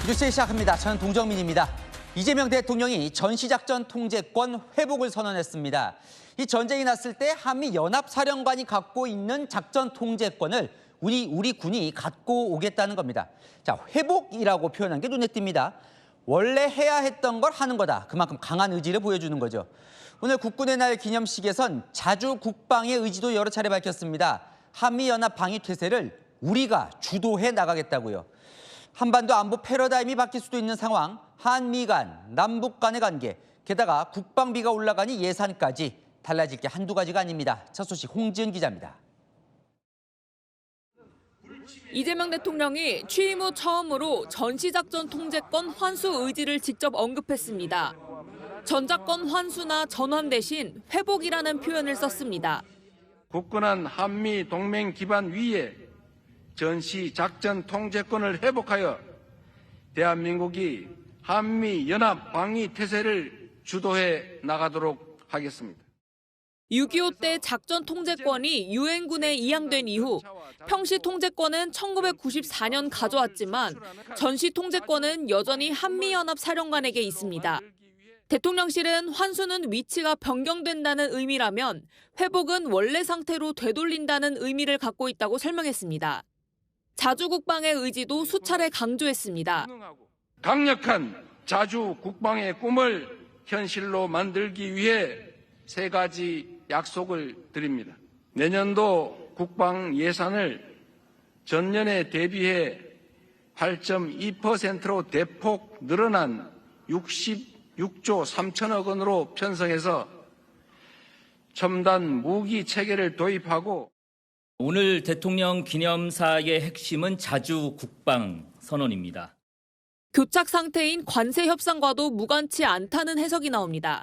뉴스 시작합니다. 저는 동정민입니다. 이재명 대통령이 전시작전 통제권 회복을 선언했습니다. 이 전쟁이 났을 때 한미 연합사령관이 갖고 있는 작전 통제권을 우리 군이 갖고 오겠다는 겁니다. 자, 회복이라고 표현한 게 눈에 띕니다. 원래 해야 했던 걸 하는 거다. 그만큼 강한 의지를 보여주는 거죠. 오늘 국군의 날 기념식에선 자주 국방의 의지도 여러 차례 밝혔습니다. 한미연합 방위태세를 우리가 주도해 나가겠다고요. 한반도 안보 패러다임이 바뀔 수도 있는 상황, 한미 간, 남북 간의 관계, 게다가 국방비가 올라가니 예산까지 달라질 게 한두 가지가 아닙니다. 첫 소식 홍지은 기자입니다. 이재명 대통령이 취임 후 처음으로 전시작전 통제권 환수 의지를 직접 언급했습니다. 전작권 환수나 전환 대신 회복이라는 표현을 썼습니다. 굳건한 한미 동맹 기반 위에 전시 작전 통제권을 회복하여 대한민국이 한미 연합 방위 태세를 주도해 나가도록 하겠습니다. 6.25 때 작전 통제권이 유엔군에 이양된 이후 평시 통제권은 1994년 가져왔지만 전시 통제권은 여전히 한미연합 사령관에게 있습니다. 대통령실은 환수는 위치가 변경된다는 의미라면 회복은 원래 상태로 되돌린다는 의미를 갖고 있다고 설명했습니다. 자주 국방의 의지도 수차례 강조했습니다. 강력한 자주 국방의 꿈을 현실로 만들기 위해 세 가지 약속을 드립니다. 내년도 국방 예산을 전년에 대비해 8.2%로 대폭 늘어난 66조 3천억 원으로 편성해서 첨단 무기 체계를 도입하고 오늘 대통령 기념사의 핵심은 자주 국방 선언입니다. 교착 상태인 관세 협상과도 무관치 않다는 해석이 나옵니다.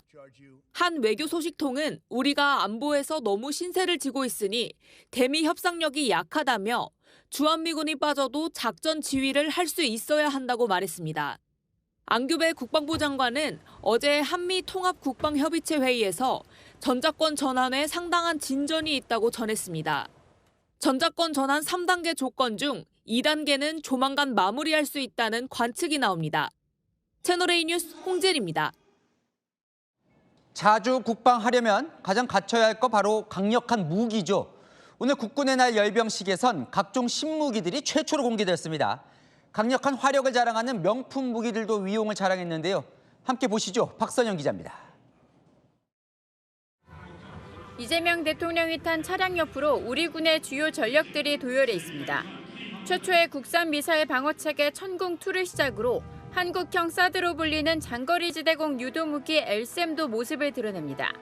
한 외교 소식통은 우리가 안보에서 너무 신세를 지고 있으니 대미 협상력이 약하다며 주한미군이 빠져도 작전 지휘를 할 수 있어야 한다고 말했습니다. 안규배 국방부 장관은 어제 한미 통합국방협의체 회의에서 전작권 전환에 상당한 진전이 있다고 전했습니다. 전작권 전환 3단계 조건 중 2단계는 조만간 마무리할 수 있다는 관측이 나옵니다. 채널A 뉴스 홍재리입니다. 자주 국방하려면 가장 갖춰야 할 거 바로 강력한 무기죠. 오늘 국군의 날 열병식에선 각종 신무기들이 최초로 공개됐습니다. 강력한 화력을 자랑하는 명품 무기들도 위용을 자랑했는데요. 함께 보시죠. 박선영 기자입니다. 이재명 대통령이 탄 차량 옆으로 우리 군의 주요 전력들이 도열해 있습니다. 최초의 국산 미사일 방어체계 천궁2를 시작으로 한국형 사드로 불리는 장거리지대공 유도무기 LSAM도 모습을 드러냅니다.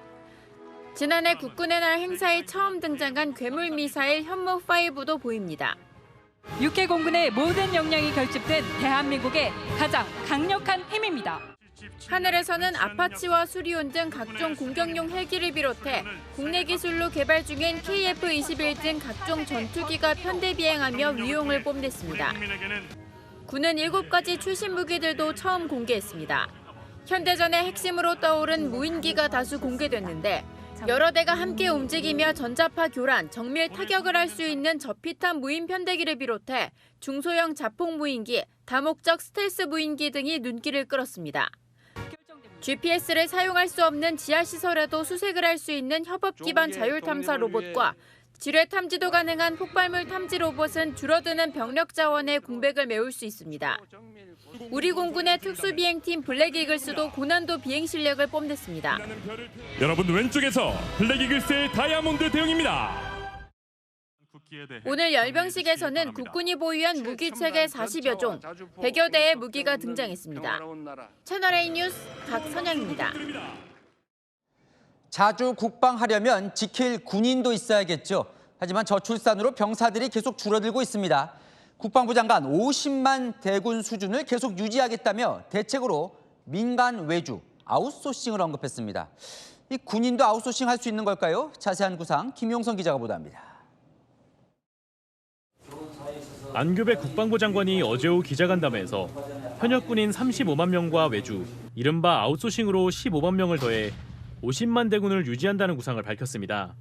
지난해 국군의 날 행사에 처음 등장한 괴물 미사일 현무5도 보입니다. 육해 공군의 모든 역량이 결집된 대한민국의 가장 강력한 힘입니다. 하늘에서는 아파치와 수리온 등 각종 공격용 헬기를 비롯해 국내 기술로 개발 중인 KF-21 등 각종 전투기가 편대 비행하며 위용을 뽐냈습니다. 군은 7가지 출신 무기들도 처음 공개했습니다. 현대전의 핵심으로 떠오른 무인기가 다수 공개됐는데 여러 대가 함께 움직이며 전자파 교란, 정밀 타격을 할 수 있는 저피탄 무인 편대기를 비롯해 중소형 자폭 무인기, 다목적 스텔스 무인기 등이 눈길을 끌었습니다. GPS를 사용할 수 없는 지하시설에도 수색을 할 수 있는 협업 기반 자율 탐사 로봇과 지뢰 탐지도 가능한 폭발물 탐지 로봇은 줄어드는 병력 자원의 공백을 메울 수 있습니다. 우리 공군의 특수비행팀 블랙이글스도 고난도 비행 실력을 뽐냈습니다. 여러분 왼쪽에서 블랙이글스의 다이아몬드 대용입니다. 오늘 열병식에서는 국군이 보유한 무기체계 40여 종, 100여 대의 무기가 등장했습니다. 채널A 뉴스 박선영입니다. 자주 국방하려면 지킬 군인도 있어야겠죠. 하지만 저출산으로 병사들이 계속 줄어들고 있습니다. 국방부 장관 50만 대군 수준을 계속 유지하겠다며 대책으로 민간 외주, 아웃소싱을 언급했습니다. 이 군인도 아웃소싱 할 수 있는 걸까요? 자세한 구상 김용선 기자가 보도합니다. 안규배 국방부 장관이 어제 오후 기자간담회에서 현역 군인 35만 명과 외주, 이른바 아웃소싱으로 15만 명을 더해 50만 대군을 유지한다는 구상을 밝혔습니다.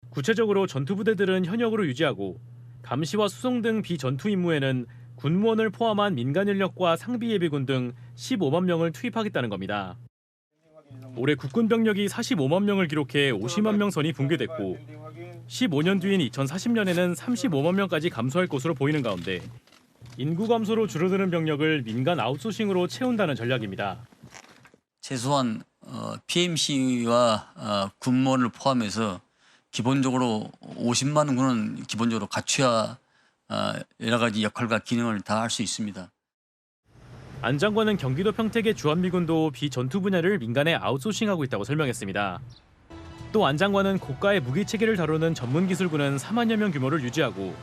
구체적으로 전투부대들은 현역으로 유지하고 감시와 수송 등 비전투 임무에는 군무원을 포함한 민간 인력과 상비 예비군 등 15만 명을 투입하겠다는 겁니다. 올해 국군 병력이 45만 명을 기록해 50만 명 선이 붕괴됐고 15년 뒤인 2040년에는 35만 명까지 감소할 것으로 보이는 가운데 인구 감소로 줄어드는 병력을 민간 아웃소싱으로 채운다는 전략입니다. 최소한 PMC와 군무원을 포함해서 기본적으로 50만 군은 기본적으로 갖춰야 여러 가지 역할과 기능을 다 할 수 있습니다. 안 장관은 경기도 평택의 주한미군도 비전투 분야를 민간에 아웃소싱하고 있다고 설명했습니다. 또 안 장관은 고가의 무기 체계를 다루는 전문 기술군은 4만여 명 규모를 유지하고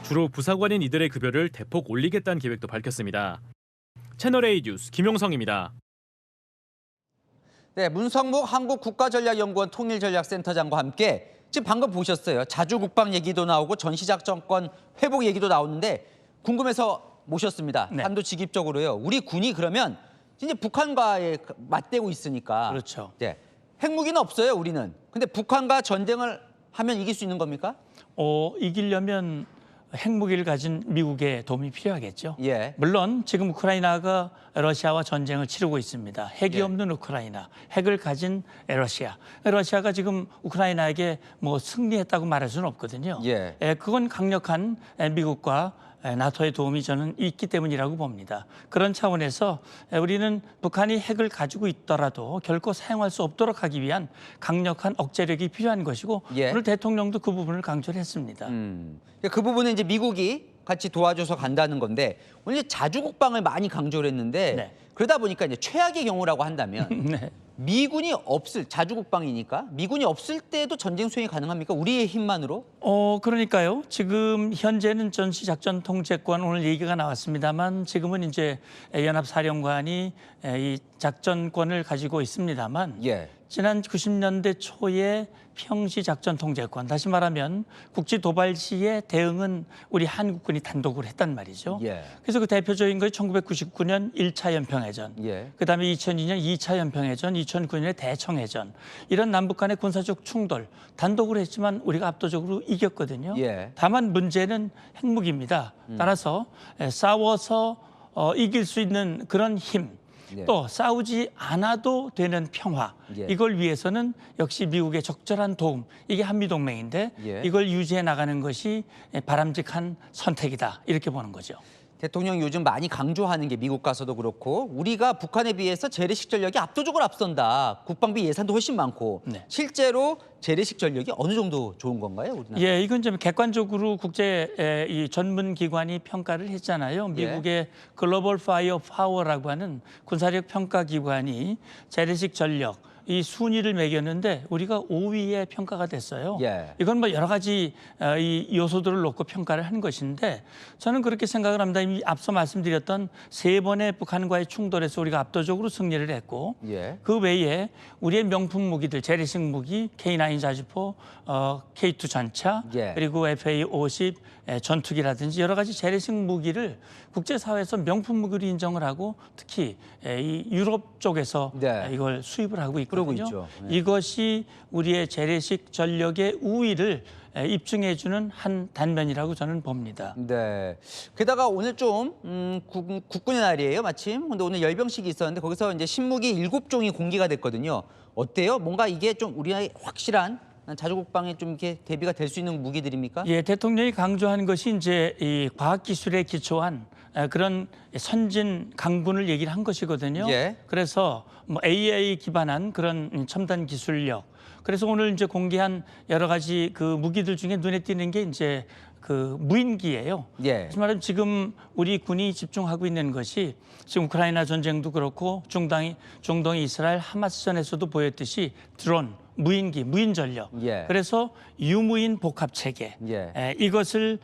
주로 부사관인 이들의 급여를 대폭 올리겠다는 계획도 밝혔습니다. 채널A 뉴스 김용성입니다. 네, 문성묵 한국국가전략연구원 통일전략센터장과 함께 지금 방금 보셨어요. 자주국방 얘기도 나오고 전시작전권 회복 얘기도 나오는데 궁금해서 모셨습니다. 네. 단도직입적으로요. 우리 군이 그러면 이제 북한과에 맞대고 있으니까. 그렇죠. 네, 핵무기는 없어요, 우리는. 근데 북한과 전쟁을 하면 이길 수 있는 겁니까? 이기려면 핵무기를 가진 미국의 도움이 필요하겠죠. 예. 물론 지금 우크라이나가 러시아와 전쟁을 치르고 있습니다. 핵이 예. 없는 우크라이나, 핵을 가진 러시아. 러시아가 지금 우크라이나에게 뭐 승리했다고 말할 수는 없거든요. 예. 그건 강력한 미국과 나토의 도움이 저는 있기 때문이라고 봅니다. 그런 차원에서 우리는 북한이 핵을 가지고 있더라도 결코 사용할 수 없도록 하기 위한 강력한 억제력이 필요한 것이고 예. 오늘 대통령도 그 부분을 강조를 했습니다. 그 부분은 이제 미국이 같이 도와줘서 간다는 건데 오늘 이제 자주국방을 많이 강조를 했는데 네. 그러다 보니까 이제 최악의 경우라고 한다면 네. 미군이 없을 자주국방이니까 미군이 없을 때도 전쟁 수행이 가능합니까? 우리의 힘만으로? 그러니까요. 지금 현재는 전시작전 통제권 오늘 얘기가 나왔습니다만 지금은 이제 연합사령관이 이 작전권을 가지고 있습니다만 예. 지난 90년대 초에 평시 작전 통제권, 다시 말하면 국지 도발 시에 대응은 우리 한국군이 단독으로 했단 말이죠. 예. 그래서 그 대표적인 것이 1999년 1차 연평해전, 예. 그다음에 2002년 2차 연평해전, 2009년의 대청해전, 이런 남북 간의 군사적 충돌 단독으로 했지만 우리가 압도적으로 이겼거든요. 예. 다만 문제는 핵무기입니다. 따라서 싸워서 이길 수 있는 그런 힘, 예. 또 싸우지 않아도 되는 평화, 예. 이걸 위해서는 역시 미국의 적절한 도움, 이게 한미동맹인데 예. 이걸 유지해 나가는 것이 바람직한 선택이다, 이렇게 보는 거죠. 대통령이 요즘 많이 강조하는 게 미국 가서도 그렇고 우리가 북한에 비해서 재래식 전력이 압도적으로 앞선다. 국방비 예산도 훨씬 많고 네. 실제로 재래식 전력이 어느 정도 좋은 건가요, 우리나라? 예, 이건 좀 객관적으로 국제 이 전문 기관이 평가를 했잖아요. 미국의 글로벌 파이어 파워라고 하는 군사력 평가 기관이 재래식 전력 이 순위를 매겼는데 우리가 5위에 평가가 됐어요. 예. 이건 뭐 여러 가지 이 요소들을 놓고 평가를 한 것인데 저는 그렇게 생각을 합니다. 이미 앞서 말씀드렸던 3번의 북한과의 충돌에서 우리가 압도적으로 승리를 했고 예. 그 외에 우리의 명품 무기들, 재래식 무기, K9 자주포, K2 전차, 예. 그리고 FA-50 전투기라든지 여러 가지 재래식 무기를 국제사회에서 명품 무기로 인정을 하고 특히 이 유럽 쪽에서 네. 이걸 수입을 하고 그러고 있거든요. 있죠. 네. 이것이 우리의 재래식 전력의 우위를 입증해주는 한 단면이라고 저는 봅니다. 네. 게다가 오늘 좀 국군의 날이에요, 마침. 근데 오늘 열병식이 있었는데 거기서 이제 신무기 7종이 공개가 됐거든요. 어때요? 뭔가 이게 좀 우리나라의 확실한 자주국방에 좀 이렇게 대비가 될 수 있는 무기들입니까? 예, 대통령이 강조한 것이 이제 이 과학기술에 기초한 그런 선진 강군을 얘기를 한 것이거든요. 예. 그래서 뭐 AI 기반한 그런 첨단 기술력. 그래서 오늘 이제 공개한 여러 가지 그 무기들 중에 눈에 띄는 게 이제 그 무인기예요. 예. 다시 말하면 지금 우리 군이 집중하고 있는 것이 지금 우크라이나 전쟁도 그렇고 중동의 이스라엘 하마스전에서도 보였듯이 드론, 무인기, 무인 전력. 예. 그래서 유무인 복합 체계. 예. 이것을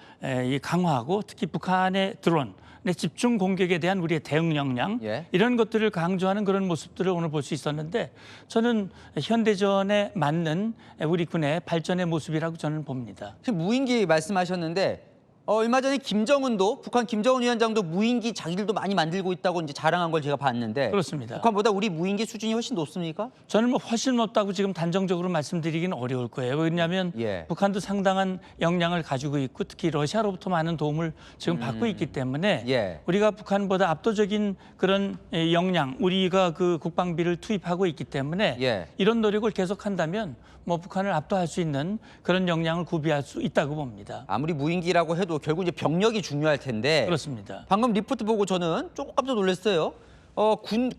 강화하고 특히 북한의 드론, 집중 공격에 대한 우리의 대응 역량 예. 이런 것들을 강조하는 그런 모습들을 오늘 볼 수 있었는데 저는 현대전에 맞는 우리 군의 발전의 모습이라고 저는 봅니다. 지금 무인기 말씀하셨는데 얼마 전에 김정은도 북한 김정은 위원장도 무인기 자기들도 많이 만들고 있다고 이제 자랑한 걸 제가 봤는데 그렇습니다. 북한보다 우리 무인기 수준이 훨씬 높습니까? 저는 뭐 훨씬 높다고 지금 단정적으로 말씀드리기는 어려울 거예요. 왜냐하면 예. 북한도 상당한 역량을 가지고 있고 특히 러시아로부터 많은 도움을 지금 받고 있기 때문에 예. 우리가 북한보다 압도적인 그런 역량, 우리가 그 국방비를 투입하고 있기 때문에 예. 이런 노력을 계속한다면 뭐 북한을 압도할 수 있는 그런 역량을 구비할 수 있다고 봅니다. 아무리 무인기라고 해도 결국 이제 병력이 중요할 텐데 그렇습니다. 방금 리포트 보고 저는 조금 깜짝 놀랐어요.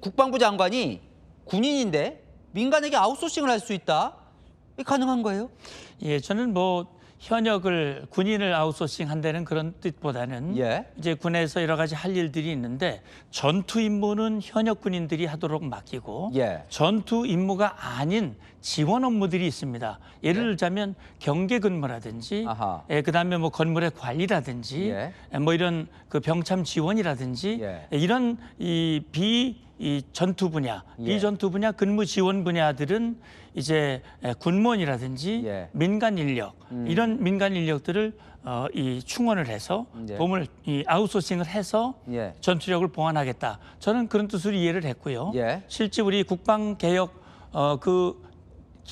국방부 장관이 군인인데 민간에게 아웃소싱을 할 수 있다? 이게 가능한 거예요? 예, 저는 뭐 현역을 군인을 아웃소싱 한다는 그런 뜻보다는 예. 이제 군에서 여러 가지 할 일들이 있는데 전투 임무는 현역 군인들이 하도록 맡기고 예. 전투 임무가 아닌 지원 업무들이 있습니다. 예를 들자면 경계 근무라든지 아하. 그다음에 뭐 건물의 관리라든지 뭐 이런 그 병참 지원이라든지 이런 이 전투 분야, 비전투 분야, 근무 지원 분야들은 이제 군무원이라든지 민간 인력 이런 민간 인력들을 이 충원을 해서 도움을 아웃소싱을 해서 전투력을 보완하겠다. 저는 그런 뜻으로 이해를 했고요. 실제 우리 국방 개혁 그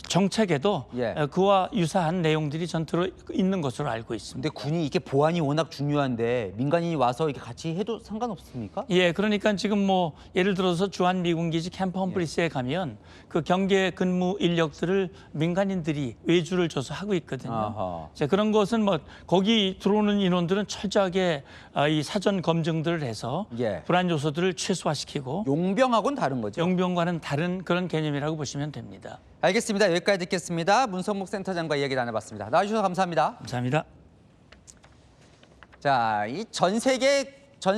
정책에도 그와 유사한 내용들이 전투로 있는 것으로 알고 있습니다. 근데 군이 이게 보안이 워낙 중요한데 민간인이 와서 이렇게 같이 해도 상관없습니까? 예, 그러니까 지금 뭐 예를 들어서 주한 미군기지 캠프 험프리스에 가면 그 경계 근무 인력들을 민간인들이 외주를 줘서 하고 있거든요. 자, 그런 것은 뭐 거기 들어오는 인원들은 철저하게 이 사전 검증들을 해서 불안 요소들을 최소화시키고 용병하고는 다른 거죠? 용병과는 다른 그런 개념이라고 보시면 됩니다. 알겠습니다. 여기까지 듣겠습니다. 문성목 센터장과 이야기 나눠봤습니다. 나와주셔서 감사합니다. 감사합니다. 자, 이 전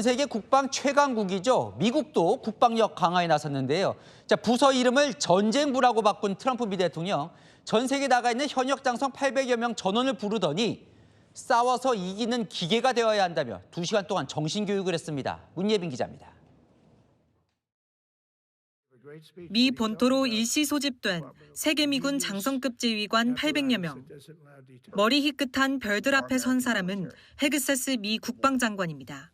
세계 국방 최강국이죠. 미국도 국방력 강화에 나섰는데요. 자, 부서 이름을 전쟁부라고 바꾼 트럼프 미 대통령. 전 세계에 나가 있는 현역 장성 800여 명 전원을 부르더니 싸워서 이기는 기계가 되어야 한다며 2시간 동안 정신교육을 했습니다. 문예빈 기자입니다. 미 본토로 일시 소집된 세계 미군 장성급 지휘관 800여 명. 머리 희끗한 별들 앞에 선 사람은 헤그세스 미 국방장관입니다.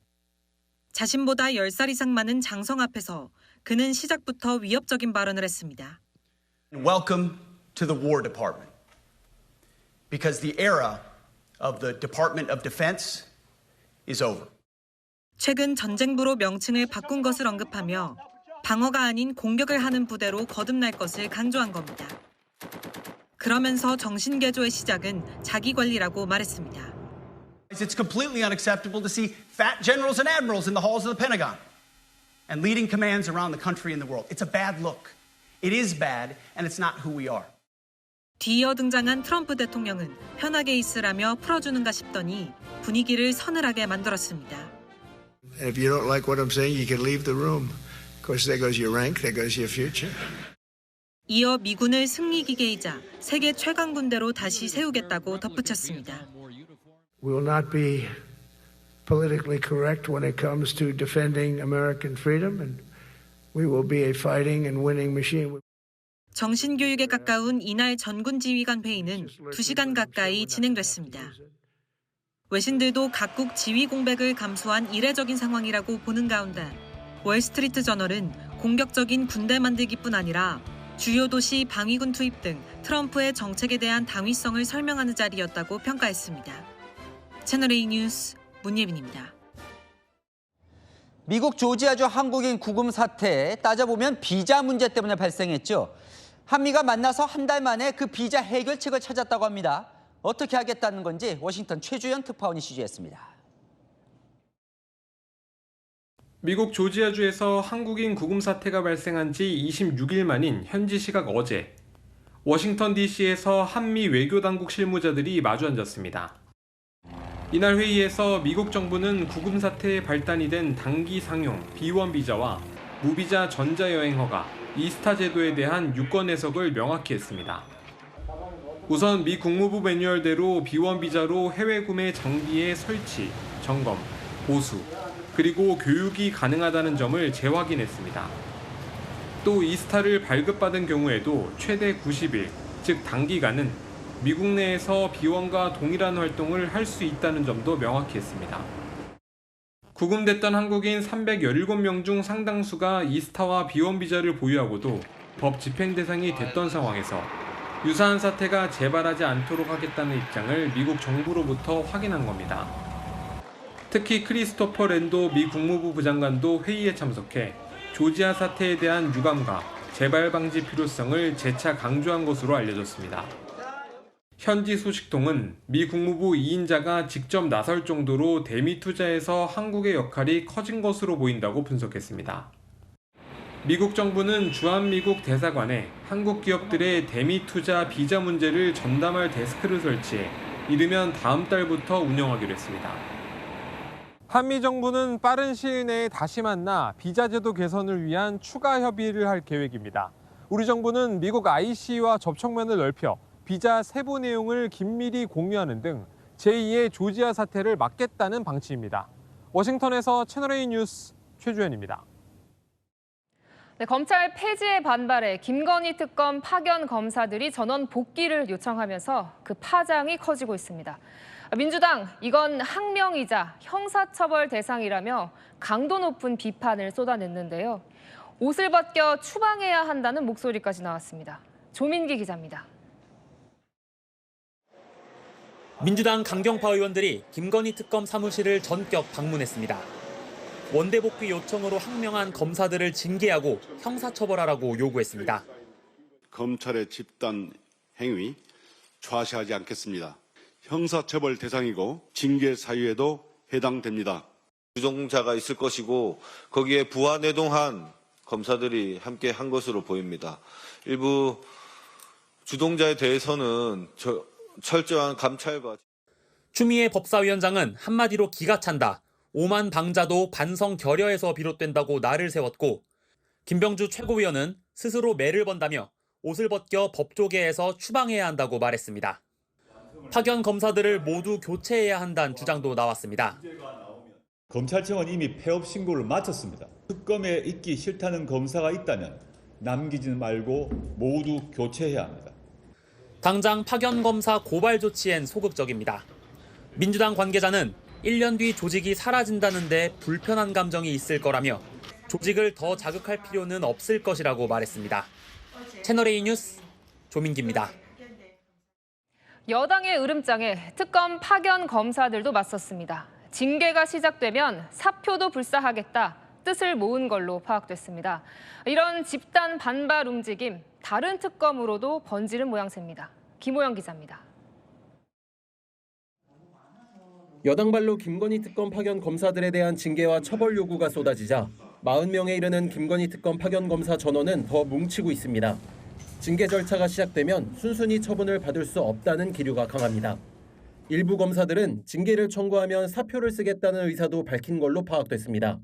자신보다 10살 이상 많은 장성 앞에서 그는 시작부터 위협적인 발언을 했습니다. Welcome to the War Department. Because the era of the Department of Defense is over. 최근 전쟁부로 명칭을 바꾼 것을 언급하며 방어가 아닌 공격을 하는 부대로 거듭날 것을 강조한 겁니다. 그러면서 정신개조의 시작은 자기 관리라고 말했습니다. It's completely unacceptable to see fat generals and admirals in the halls of the Pentagon and leading commands around the country and the world. It's a bad look. It is bad, and it's not who we are. 뒤이어 등장한 트럼프 대통령은 편하게 있으라며 풀어주는가 싶더니 분위기를 서늘하게 만들었습니다. If you don't like what I'm saying, you can leave the room. Of course, there goes your rank, there goes your future. 이어 미군을 승리기계이자 세계 최강 군대로 다시 세우겠다고 덧붙였습니다. We will not be politically correct when it comes to defending American freedom, and we will be a fighting and winning machine. 정신교육에 가까운 이날 전군 지휘관 회의는 2시간 가까이 진행됐습니다. 외신들도 각국 지휘 공백을 감수한 이례적인 상황이라고 보는 가운데 월스트리트 저널은 공격적인 군대 만들기뿐 아니라 주요 도시 방위군 투입 등 트럼프의 정책에 대한 당위성을 설명하는 자리였다고 평가했습니다. 채널A 뉴스 문예빈입니다. 미국 조지아주 한국인 구금 사태 따져보면 비자 문제 때문에 발생했죠. 한미가 만나서 한 달 만에 그 비자 해결책을 찾았다고 합니다. 어떻게 하겠다는 건지 워싱턴 최주연 특파원이 취재했습니다. 미국 조지아주에서 한국인 구금 사태가 발생한 지 26일 만인 현지 시각 어제 워싱턴 DC에서 한미 외교당국 실무자들이 마주 앉았습니다. 이날 회의에서 미국 정부는 구금 사태의 발단이 된 단기 상용 B1 비자와 무비자 전자여행 허가, 이스타 제도에 대한 유권 해석을 명확히 했습니다. 우선 미 국무부 매뉴얼대로 B1 비자로 해외 구매 장비의 설치, 점검, 보수, 그리고 교육이 가능하다는 점을 재확인했습니다. 또 이스타를 발급받은 경우에도 최대 90일, 즉 단기간은 미국 내에서 비원과 동일한 활동을 할 수 있다는 점도 명확히 했습니다. 구금됐던 한국인 317명 중 상당수가 이스타와 비원 비자를 보유하고도 법 집행 대상이 됐던 상황에서 유사한 사태가 재발하지 않도록 하겠다는 입장을 미국 정부로부터 확인한 겁니다. 특히 크리스토퍼 랜도 미 국무부 부장관도 회의에 참석해 조지아 사태에 대한 유감과 재발 방지 필요성을 재차 강조한 것으로 알려졌습니다. 현지 소식통은 미 국무부 2인자가 직접 나설 정도로 대미 투자에서 한국의 역할이 커진 것으로 보인다고 분석했습니다. 미국 정부는 주한미국 대사관에 한국 기업들의 대미 투자 비자 문제를 전담할 데스크를 설치해 이르면 다음 달부터 운영하기로 했습니다. 한미 정부는 빠른 시일 내에 다시 만나 비자 제도 개선을 위한 추가 협의를 할 계획입니다. 우리 정부는 미국 IC와 접촉면을 넓혀 비자 세부 내용을 긴밀히 공유하는 등 제2의 조지아 사태를 막겠다는 방침입니다. 워싱턴에서 채널A 뉴스 최주현입니다. 네, 검찰 폐지에 반발해 김건희 특검 파견 검사들이 전원 복귀를 요청하면서 그 파장이 커지고 있습니다. 민주당, 이건 항명이자 형사처벌 대상이라며 강도 높은 비판을 쏟아냈는데요. 옷을 벗겨 추방해야 한다는 목소리까지 나왔습니다. 조민기 기자입니다. 민주당 강경파 의원들이 김건희 특검 사무실을 전격 방문했습니다. 원대 복귀 요청으로 항명한 검사들을 징계하고 형사처벌하라고 요구했습니다. 검찰의 집단 행위 좌시하지 않겠습니다. 형사처벌 대상이고 징계 사유에도 해당됩니다. 주동자가 있을 것이고 거기에 부하내동한 검사들이 함께 한 것으로 보입니다. 일부 주동자에 대해서는 철저한 감찰과 추미애 법사위원장은 한마디로 기가 찬다. 오만 방자도 반성 결여에서 비롯된다고 날을 세웠고 김병주 최고위원은 스스로 매를 번다며 옷을 벗겨 법조계에서 추방해야 한다고 말했습니다. 파견 검사들을 모두 교체해야 한다는 주장도 나왔습니다. 검찰청은 이미 폐업 신고를 마쳤습니다. 특검에 있기 싫다는 검사가 있다면 남기지 말고 모두 교체해야 합니다. 당장 파견 검사 고발 조치엔 소극적입니다. 민주당 관계자는 1년 뒤 조직이 사라진다는데 불편한 감정이 있을 거라며 조직을 더 자극할 필요는 없을 것이라고 말했습니다. 채널A 뉴스 조민기입니다. 여당의 으름장에 특검 파견 검사들도 맞섰습니다. 징계가 시작되면 사표도 불사하겠다 뜻을 모은 걸로 파악됐습니다. 이런 집단 반발 움직임, 다른 특검으로도 번지는 모양새입니다. 김호영 기자입니다. 여당발로 김건희 특검 파견 검사들에 대한 징계와 처벌 요구가 쏟아지자 40명에 이르는 김건희 특검 파견 검사 전원은 더 뭉치고 있습니다. 징계 절차가 시작되면 순순히 처분을 받을 수 없다는 기류가 강합니다. 일부 검사들은 징계를 청구하면 사표를 쓰겠다는 의사도 밝힌 걸로 파악됐습니다.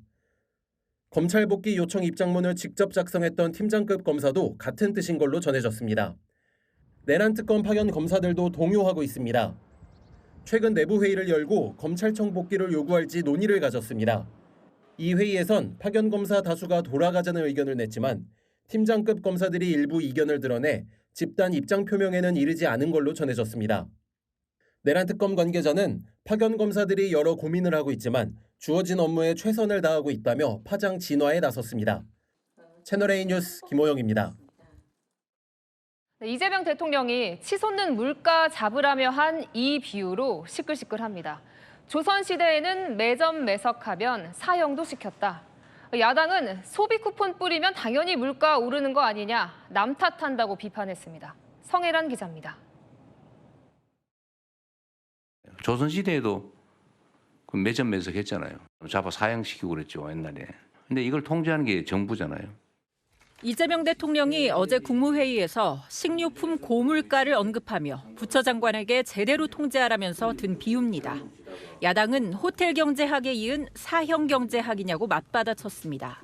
검찰 복귀 요청 입장문을 직접 작성했던 팀장급 검사도 같은 뜻인 걸로 전해졌습니다. 내란 특검 파견 검사들도 동요하고 있습니다. 최근 내부 회의를 열고 검찰청 복귀를 요구할지 논의를 가졌습니다. 이 회의에선 파견 검사 다수가 돌아가자는 의견을 냈지만 팀장급 검사들이 일부 이견을 드러내 집단 입장 표명에는 이르지 않은 걸로 전해졌습니다. 내란 특검 관계자는 파견 검사들이 여러 고민을 하고 있지만 주어진 업무에 최선을 다하고 있다며 파장 진화에 나섰습니다. 채널A 뉴스 김호영입니다. 이재명 대통령이 치솟는 물가 잡으라며 한 이 비유로 시끌시끌합니다. 조선시대에는 매점 매석하면 사형도 시켰다. 야당은 소비 쿠폰 뿌리면 당연히 물가 오르는 거 아니냐, 남 탓한다고 비판했습니다. 성혜란 기자입니다. 조선시대에도 매점 매석했잖아요. 잡아 사형시키고 그랬죠, 옛날에. 근데 이걸 통제하는 게 정부잖아요. 이재명 대통령이 어제 국무회의에서 식료품 고물가를 언급하며 부처장관에게 제대로 통제하라면서 든 비유입니다. 야당은 호텔 경제학에 이은 사형 경제학이냐고 맞받아쳤습니다.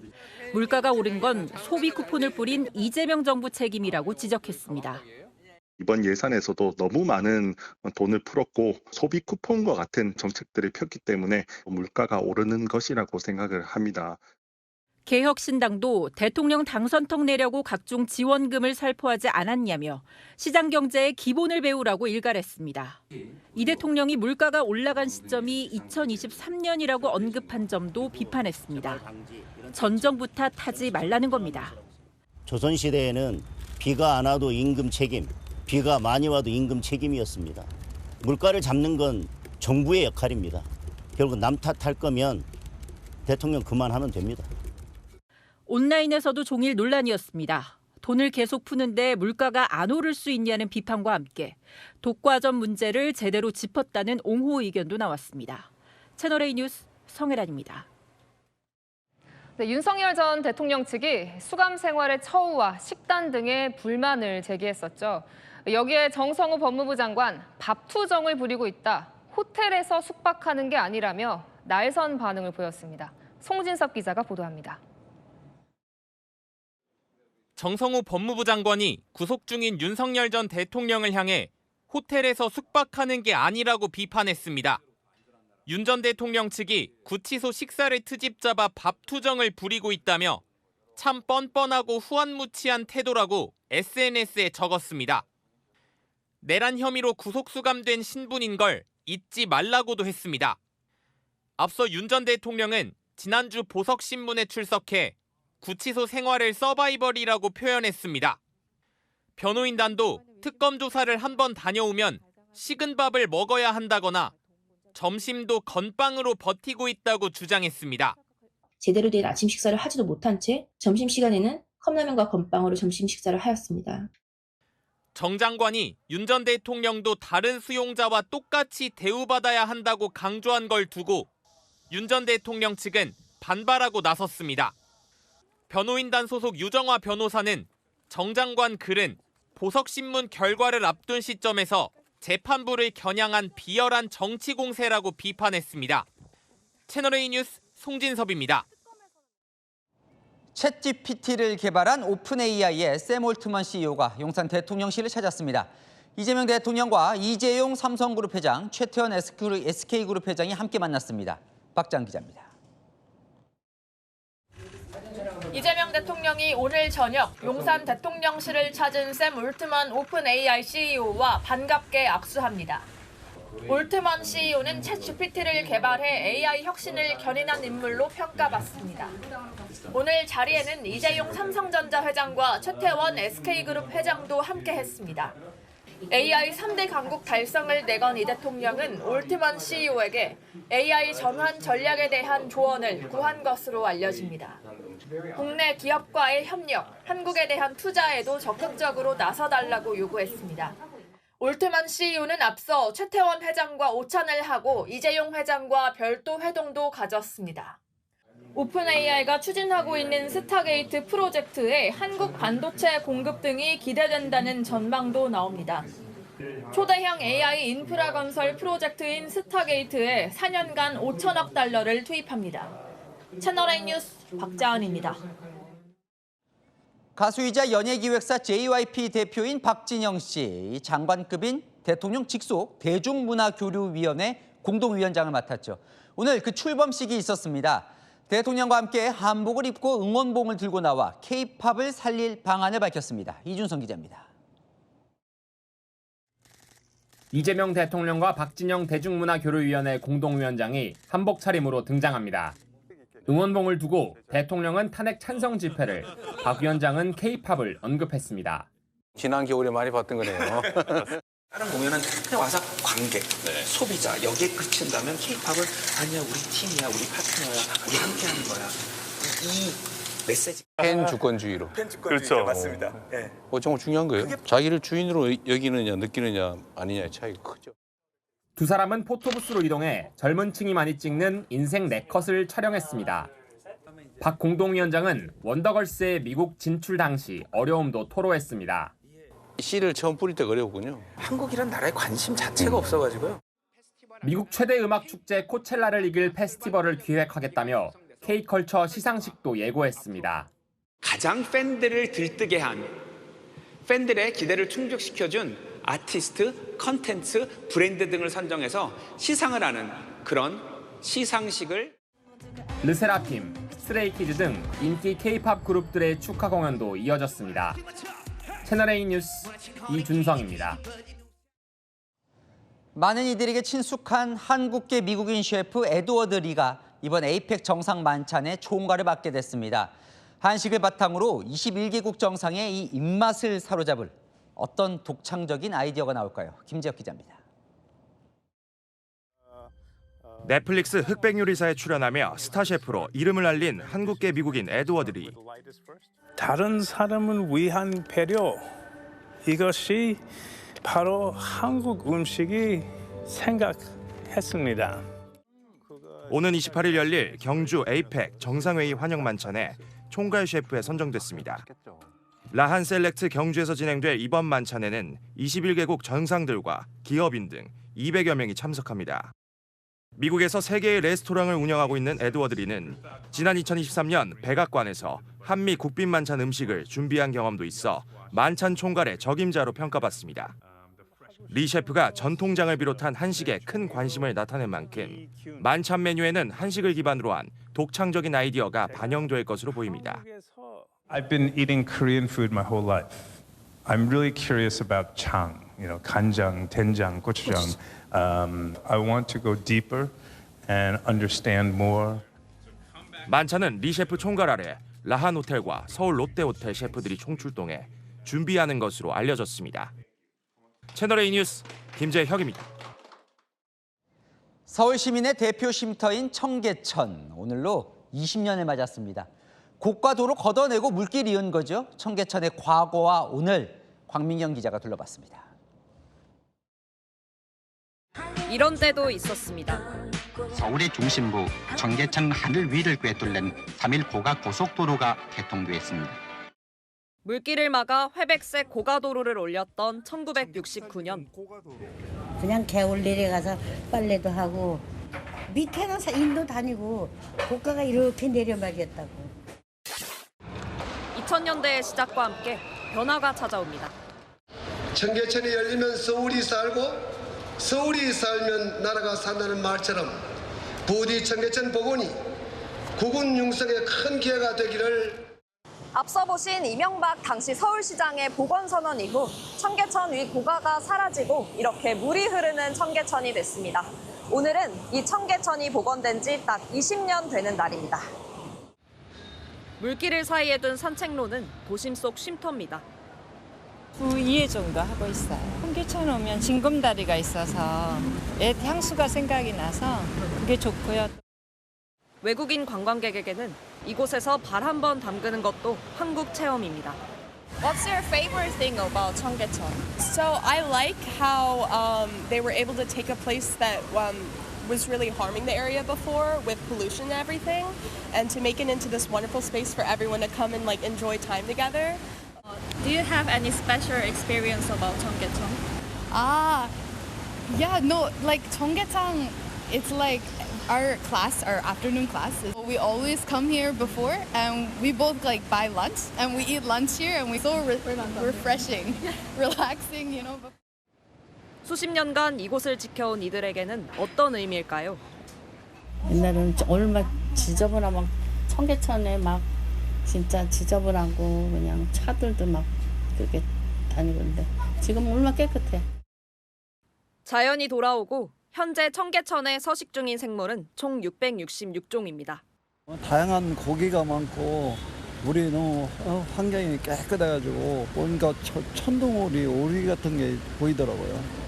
물가가 오른 건 소비 쿠폰을 뿌린 이재명 정부 책임이라고 지적했습니다. 이번 예산에서도 너무 많은 돈을 풀었고 소비 쿠폰과 같은 정책들을 폈기 때문에 물가가 오르는 것이라고 생각을 합니다. 개혁신당도 대통령 당선턱 내려고 각종 지원금을 살포하지 않았냐며 시장 경제의 기본을 배우라고 일갈했습니다. 이 대통령이 물가가 올라간 시점이 2023년이라고 언급한 점도 비판했습니다. 전 정부 탓하지 말라는 겁니다. 조선시대에는 비가 안 와도 임금 책임, 비가 많이 와도 임금 책임이었습니다. 물가를 잡는 건 정부의 역할입니다. 결국 남 탓할 거면 대통령 그만하면 됩니다. 온라인에서도 종일 논란이었습니다. 돈을 계속 푸는데 물가가 안 오를 수 있냐는 비판과 함께 독과점 문제를 제대로 짚었다는 옹호 의견도 나왔습니다. 채널A 뉴스 성혜란입니다. 네, 윤석열 전 대통령 측이 수감 생활의 처우와 식단 등의 불만을 제기했었죠. 여기에 정성호 법무부 장관 밥 투정을 부리고 있다. 호텔에서 숙박하는 게 아니라며 날선 반응을 보였습니다. 송진섭 기자가 보도합니다. 정성호 법무부 장관이 구속 중인 윤석열 전 대통령을 향해 호텔에서 숙박하는 게 아니라고 비판했습니다. 윤 전 대통령 측이 구치소 식사를 트집 잡아 밥 투정을 부리고 있다며 참 뻔뻔하고 후안무치한 태도라고 SNS에 적었습니다. 내란 혐의로 구속 수감된 신분인 걸 잊지 말라고도 했습니다. 앞서 윤 전 대통령은 지난주 보석신문에 출석해 구치소 생활을 서바이벌이라고 표현했습니다. 변호인단도 특검 조사를 한번 다녀오면 식은 밥을 먹어야 한다거나 점심도 건빵으로 버티고 있다고 주장했습니다. 제대로 된 아침 식사를 하지도 못한 채 점심시간에는 컵라면과 건빵으로 점심 식사를 하였습니다. 정 장관이 윤 전 대통령도 다른 수용자와 똑같이 대우받아야 한다고 강조한 걸 두고 윤 전 대통령 측은 반발하고 나섰습니다. 변호인단 소속 유정화 변호사는 정 장관 글은 보석신문 결과를 앞둔 시점에서 재판부를 겨냥한 비열한 정치 공세라고 비판했습니다. 채널A 뉴스 송진섭입니다. 챗GPT를 개발한 오픈AI의 샘 올트먼 CEO가 용산 대통령실을 찾았습니다. 이재명 대통령과 이재용 삼성그룹 회장, 최태원 SK그룹 회장이 함께 만났습니다. 박장 기자입니다. 이재명 대통령이 오늘 저녁 용산 대통령실을 찾은 샘 올트먼 오픈AI CEO와 반갑게 악수합니다. 올트먼 CEO는 챗GPT를 개발해 AI 혁신을 견인한 인물로 평가받습니다. 오늘 자리에는 이재용 삼성전자 회장과 최태원 SK그룹 회장도 함께했습니다. AI 3대 강국 달성을 내건 이 대통령은 올트먼 CEO에게 AI 전환 전략에 대한 조언을 구한 것으로 알려집니다. 국내 기업과의 협력, 한국에 대한 투자에도 적극적으로 나서달라고 요구했습니다. 올트먼 CEO는 앞서 최태원 회장과 오찬을 하고 이재용 회장과 별도 회동도 가졌습니다. 오픈AI가 추진하고 있는 스타게이트 프로젝트에 한국 반도체 공급 등이 기대된다는 전망도 나옵니다. 초대형 AI 인프라 건설 프로젝트인 스타게이트에 4년간 5천억 달러를 투입합니다. 채널A 뉴스 박자은입니다. 가수이자 연예기획사 JYP 대표인 박진영 씨, 장관급인 대통령 직속 대중문화교류위원회 공동위원장을 맡았죠. 오늘 그 출범식이 있었습니다. 대통령과 함께 한복을 입고 응원봉을 들고 나와 K-팝을 살릴 방안을 밝혔습니다. 이준성 기자입니다. 이재명 대통령과 박진영 대중문화교류위원회 공동위원장이 한복 차림으로 등장합니다. 응원봉을 두고 대통령은 탄핵 찬성 집회를, 박 위원장은 K-팝을 언급했습니다. 지난 겨울에 많이 봤던 거네요. 다른 공연은 그냥 와서 관객, 소비자 여기에 그친다면 K-팝을 아니야 우리 팀이야 우리 파트너야 우리 함께하는 거야 이 메시지. 팬 주권주의로. 팬 주권주의 그렇죠. 맞습니다. 네. 정말 중요한 거예요. 자기를 주인으로 여기느냐 느끼느냐 아니냐의 차이가 크죠. 두 사람은 포토부스로 이동해 젊은 층이 많이 찍는 인생 4컷을 촬영했습니다. 박 공동위원장은 원더걸스의 미국 진출 당시 어려움도 토로했습니다. 씨를 처음 뿌릴 때가 어려웠군요. 한국이란 나라에 관심 자체가 없어가지고요. 미국 최대 음악 축제 코첼라를 이길 페스티벌을 기획하겠다며 K컬처 시상식도 예고했습니다. 가장 팬들을 들뜨게 한 팬들의 기대를 충족시켜준 아티스트, 컨텐츠, 브랜드 등을 선정해서 시상을 하는 그런 시상식을 르세라핌, 스트레이키즈 등 인기 K-팝 그룹들의 축하 공연도 이어졌습니다. 채널A 뉴스 이준성입니다. 많은 이들에게 친숙한 한국계 미국인 셰프 에드워드 리가 이번 에이펙 정상 만찬에 총괄을 맡게 됐습니다. 한식을 바탕으로 21개국 정상의 이 입맛을 사로잡을 어떤 독창적인 아이디어가 나올까요? 김재혁 기자입니다. 넷플릭스 흑백 요리사에 출연하며 스타 셰프로 이름을 알린 한국계 미국인 에드워드 리. 다른 사람을 위한 배려, 이것이 바로 한국 음식이 생각했습니다. 오는 28일 열릴 경주 에이펙 정상회의 환영 만찬에 총괄 셰프에 선정됐습니다. 라한 셀렉트 경주에서 진행될 이번 만찬에는 21개국 정상들과 기업인 등 200여 명이 참석합니다. 미국에서 3개의 레스토랑을 운영하고 있는 에드워드 리는 지난 2023년 백악관에서 한미 국빈 만찬 음식을 준비한 경험도 있어 만찬 총괄의 적임자로 평가받습니다. 리 셰프가 전통장을 비롯한 한식에 큰 관심을 나타낸 만큼 만찬 메뉴에는 한식을 기반으로 한 독창적인 아이디어가 반영될 것으로 보입니다. I've been eating Korean food my whole life. I'm really curious about chang, 간장, 된장, 고추장. I want to go deeper and understand more. 만찬은 리 셰프 총괄 아래 라한 호텔과 서울 롯데 호텔 셰프들이 총출동해 준비하는 것으로 알려졌습니다. 채널A 뉴스 김재혁입니다. 서울 시민의 대표 쉼터인 청계천, 오늘로 20년을 맞았습니다. 곡과 도로 걷어내고 물길 이은 거죠. 청계천의 과거와 오늘, 광민경 기자가 둘러봤습니다. 이런 때도 있었습니다. 서울의 중심부 청계천 하늘 위를 꿰뚫는 3일 고가 고속도로가 개통됐습니다. 물길을 막아 회백색 고가도로를 올렸던 1969년. 그냥 개울 내려가서 빨래도 하고 밑에는 인도 다니고 고가가 이렇게 내려막이었다고. 2000년대의 시작과 함께 변화가 찾아옵니다. 청계천이 열리면 서울이 살고 서울이 살면 나라가 산다는 말처럼 부디 청계천 복원이 국군 융성에 큰 기회가 되기를. 앞서 보신 이명박 당시 서울시장의 복원선언 이후 청계천 위 고가가 사라지고 이렇게 물이 흐르는 청계천이 됐습니다. 오늘은 이 청계천이 복원된 지 딱 20년 되는 날입니다. 물길을 사이에 둔 산책로는 도심 속 쉼터입니다. 주 2회 정도 하고 있어요. 청계천 오면 징검다리가 있어서 옛 향수가 생각이 나서 그게 좋고요. 외국인 관광객에게는 이곳에서 발 한 번 담그는 것도 한국 체험입니다. What's your favorite thing about 청계천? So I like how they were able to take a place that was really harming the area before with pollution and everything, and to make it into this wonderful space for everyone to come and enjoy time together. Do you have any special experience about 청계천? Yeah, no, 청계천, it's like our afternoon class. We always come here before, and we both buy lunch, and we eat lunch here, and we so refreshing, relaxing, 수십 년간 이곳을 지켜온 이들에게는 어떤 의미일까요? 옛날에는 얼마 지저분하면 청계천에 막 진짜 지저분하고 그냥 차들도 막 그렇게 다니는데 지금 얼마나 깨끗해. 자연이 돌아오고 현재 청계천에 서식 중인 생물은 총 666종입니다. 다양한 고기가 많고 물이 너무 환경이 깨끗해가지고 온갖 천둥오리, 오리 같은 게 보이더라고요.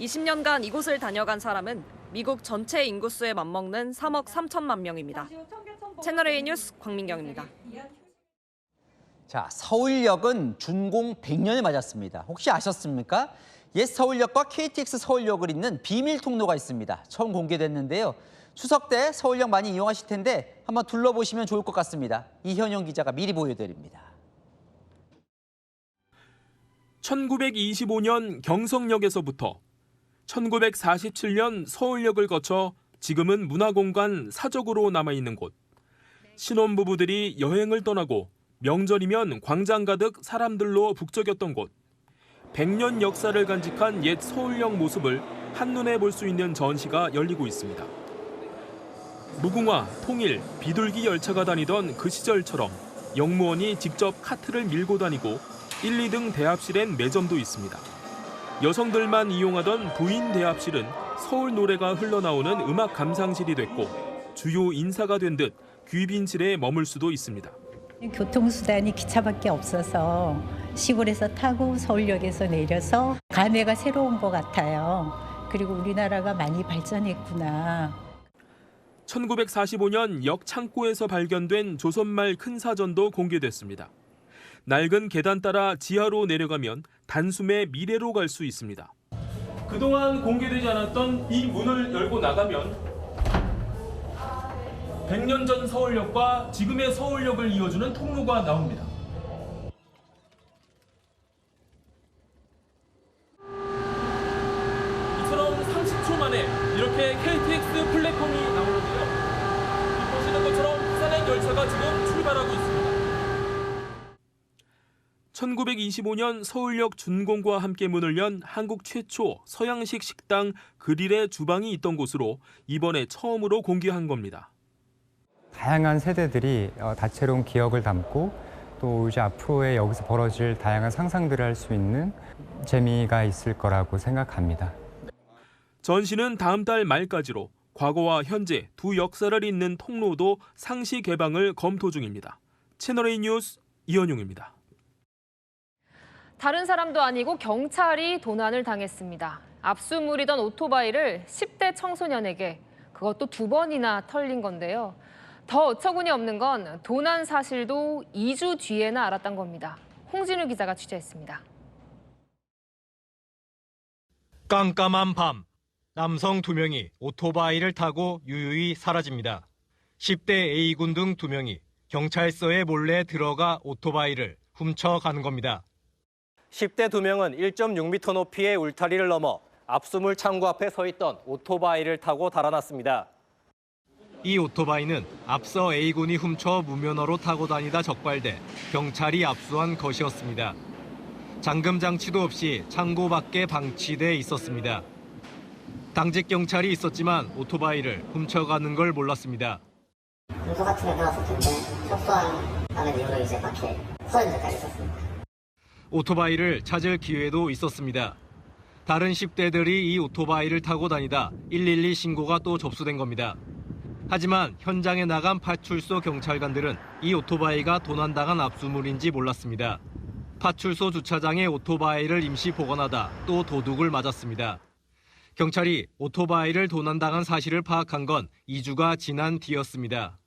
20년간 이곳을 다녀간 사람은 미국 전체 인구수에 맞먹는 3억 3천만 명입니다. 채널A 뉴스 광민경입니다. 자, 서울역은 준공 100년을 맞았습니다. 혹시 아셨습니까? 옛 서울역과 KTX 서울역을 잇는 비밀 통로가 있습니다. 처음 공개됐는데요. 추석 때 서울역 많이 이용하실 텐데 한번 둘러보시면 좋을 것 같습니다. 이현용 기자가 미리 보여드립니다. 1925년 경성역에서부터 1947년 서울역을 거쳐 지금은 문화공간 사적으로 남아있는 곳. 신혼부부들이 여행을 떠나고 명절이면 광장 가득 사람들로 북적였던 곳. 100년 역사를 간직한 옛 서울역 모습을 한눈에 볼 수 있는 전시가 열리고 있습니다. 무궁화, 통일, 비둘기 열차가 다니던 그 시절처럼 영무원이 직접 카트를 밀고 다니고 1, 2등 대합실엔 매점도 있습니다. 여성들만 이용하던 부인 대합실은 서울 노래가 흘러나오는 음악 감상실이 됐고 주요 인사가 된 듯 귀빈실에 머물 수도 있습니다. 교통수단이 기차밖에 없어서 시골에서 타고 서울역에서 내려서 감회가 새로운 것 같아요. 그리고 우리나라가 많이 발전했구나. 1945년 역 창고에서 발견된 조선말 큰 사전도 공개됐습니다. 낡은 계단 따라 지하로 내려가면 단숨에 미래로 갈 수 있습니다. 그동안 공개되지 않았던 이 문을 열고 나가면 100년 전 서울역과 지금의 서울역을 이어주는 통로가 나옵니다. 이처럼 30초 만에 이렇게 KTX 플랫폼이 나오는데요. 보시는 것처럼 산행 열차가 지금 출발하고 있습니다. 1925년 서울역 준공과 함께 문을 연 한국 최초 서양식 식당 그릴의 주방이 있던 곳으로 이번에 처음으로 공개한 겁니다. 다양한 세대들이 다채로운 기억을 담고 또 이제 앞으로의 여기서 벌어질 다양한 상상들을 할 수 있는 재미가 있을 거라고 생각합니다. 전시는 다음 달 말까지로 과거와 현재 두 역사를 잇는 통로도 상시 개방을 검토 중입니다. 채널A 뉴스 이현용입니다. 다른 사람도 아니고 경찰이 도난을 당했습니다. 압수물이던 오토바이를 10대 청소년에게 그것도 2번이나 털린 건데요. 더 어처구니 없는 건 도난 사실도 2주 뒤에나 알았던 겁니다. 홍진우 기자가 취재했습니다. 깜깜한 밤, 남성 2명이 오토바이를 타고 유유히 사라집니다. 10대 A군 등 2명이 경찰서에 몰래 들어가 오토바이를 훔쳐가는 겁니다. 10대 2명은 1.6m 높이의 울타리를 넘어 압수물 창고 앞에 서 있던 오토바이를 타고 달아났습니다. 이 오토바이는 앞서 A군이 훔쳐 무면허로 타고 다니다 적발돼 경찰이 압수한 것이었습니다. 잠금 장치도 없이 창고 밖에 방치돼 있었습니다. 당직 경찰이 있었지만 오토바이를 훔쳐가는 걸 몰랐습니다. 문서 같은 데 들어갔을 텐데 협소한다는 이유로 이제 밖에 서 있는 데까지 있었습니다. 오토바이를 찾을 기회도 있었습니다. 다른 10대들이 이 오토바이를 타고 다니다 112 신고가 또 접수된 겁니다. 하지만 현장에 나간 파출소 경찰관들은 이 오토바이가 도난당한 압수물인지 몰랐습니다. 파출소 주차장에 오토바이를 임시 보관하다 또 도둑을 맞았습니다. 경찰이 오토바이를 도난당한 사실을 파악한 건 2주가 지난 뒤였습니다.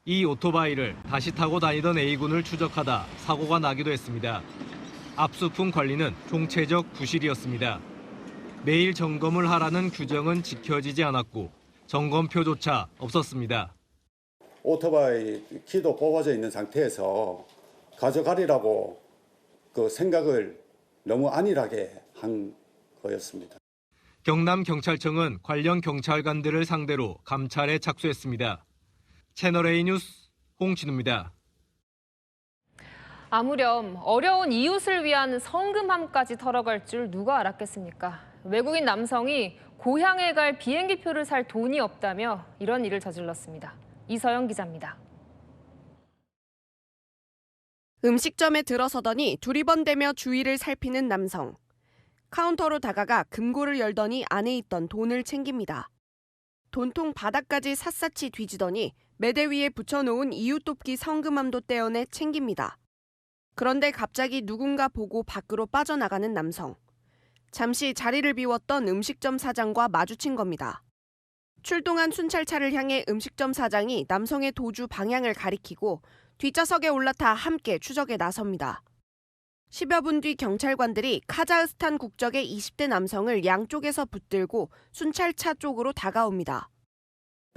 이 오토바이를 다시 타고 다니던 A군을 추적하다 사고가 나기도 했습니다. 압수품 관리는 총체적 부실이었습니다. 매일 점검을 하라는 규정은 지켜지지 않았고 점검표조차 없었습니다. 오토바이 키도 뽑아져 있는 상태에서 가져가리라고 그 생각을 너무 안일하게 한 거였습니다. 경남경찰청은 관련 경찰관들을 상대로 감찰에 착수했습니다. 채널A 뉴스 홍진우입니다. 아무렴 어려운 이웃을 위한 성금함까지 털어갈 줄 누가 알았겠습니까? 외국인 남성이 고향에 갈 비행기표를 살 돈이 없다며 이런 일을 저질렀습니다. 이서영 기자입니다. 음식점에 들어서더니 두리번대며 주위를 살피는 남성. 카운터로 다가가 금고를 열더니 안에 있던 돈을 챙깁니다. 돈통 바닥까지 샅샅이 뒤지더니 매대 위에 붙여놓은 이웃돕기 성금함도 떼어내 챙깁니다. 그런데 갑자기 누군가 보고 밖으로 빠져나가는 남성. 잠시 자리를 비웠던 음식점 사장과 마주친 겁니다. 출동한 순찰차를 향해 음식점 사장이 남성의 도주 방향을 가리키고 뒷좌석에 올라타 함께 추적에 나섭니다. 10여 분 뒤 경찰관들이 카자흐스탄 국적의 20대 남성을 양쪽에서 붙들고 순찰차 쪽으로 다가옵니다.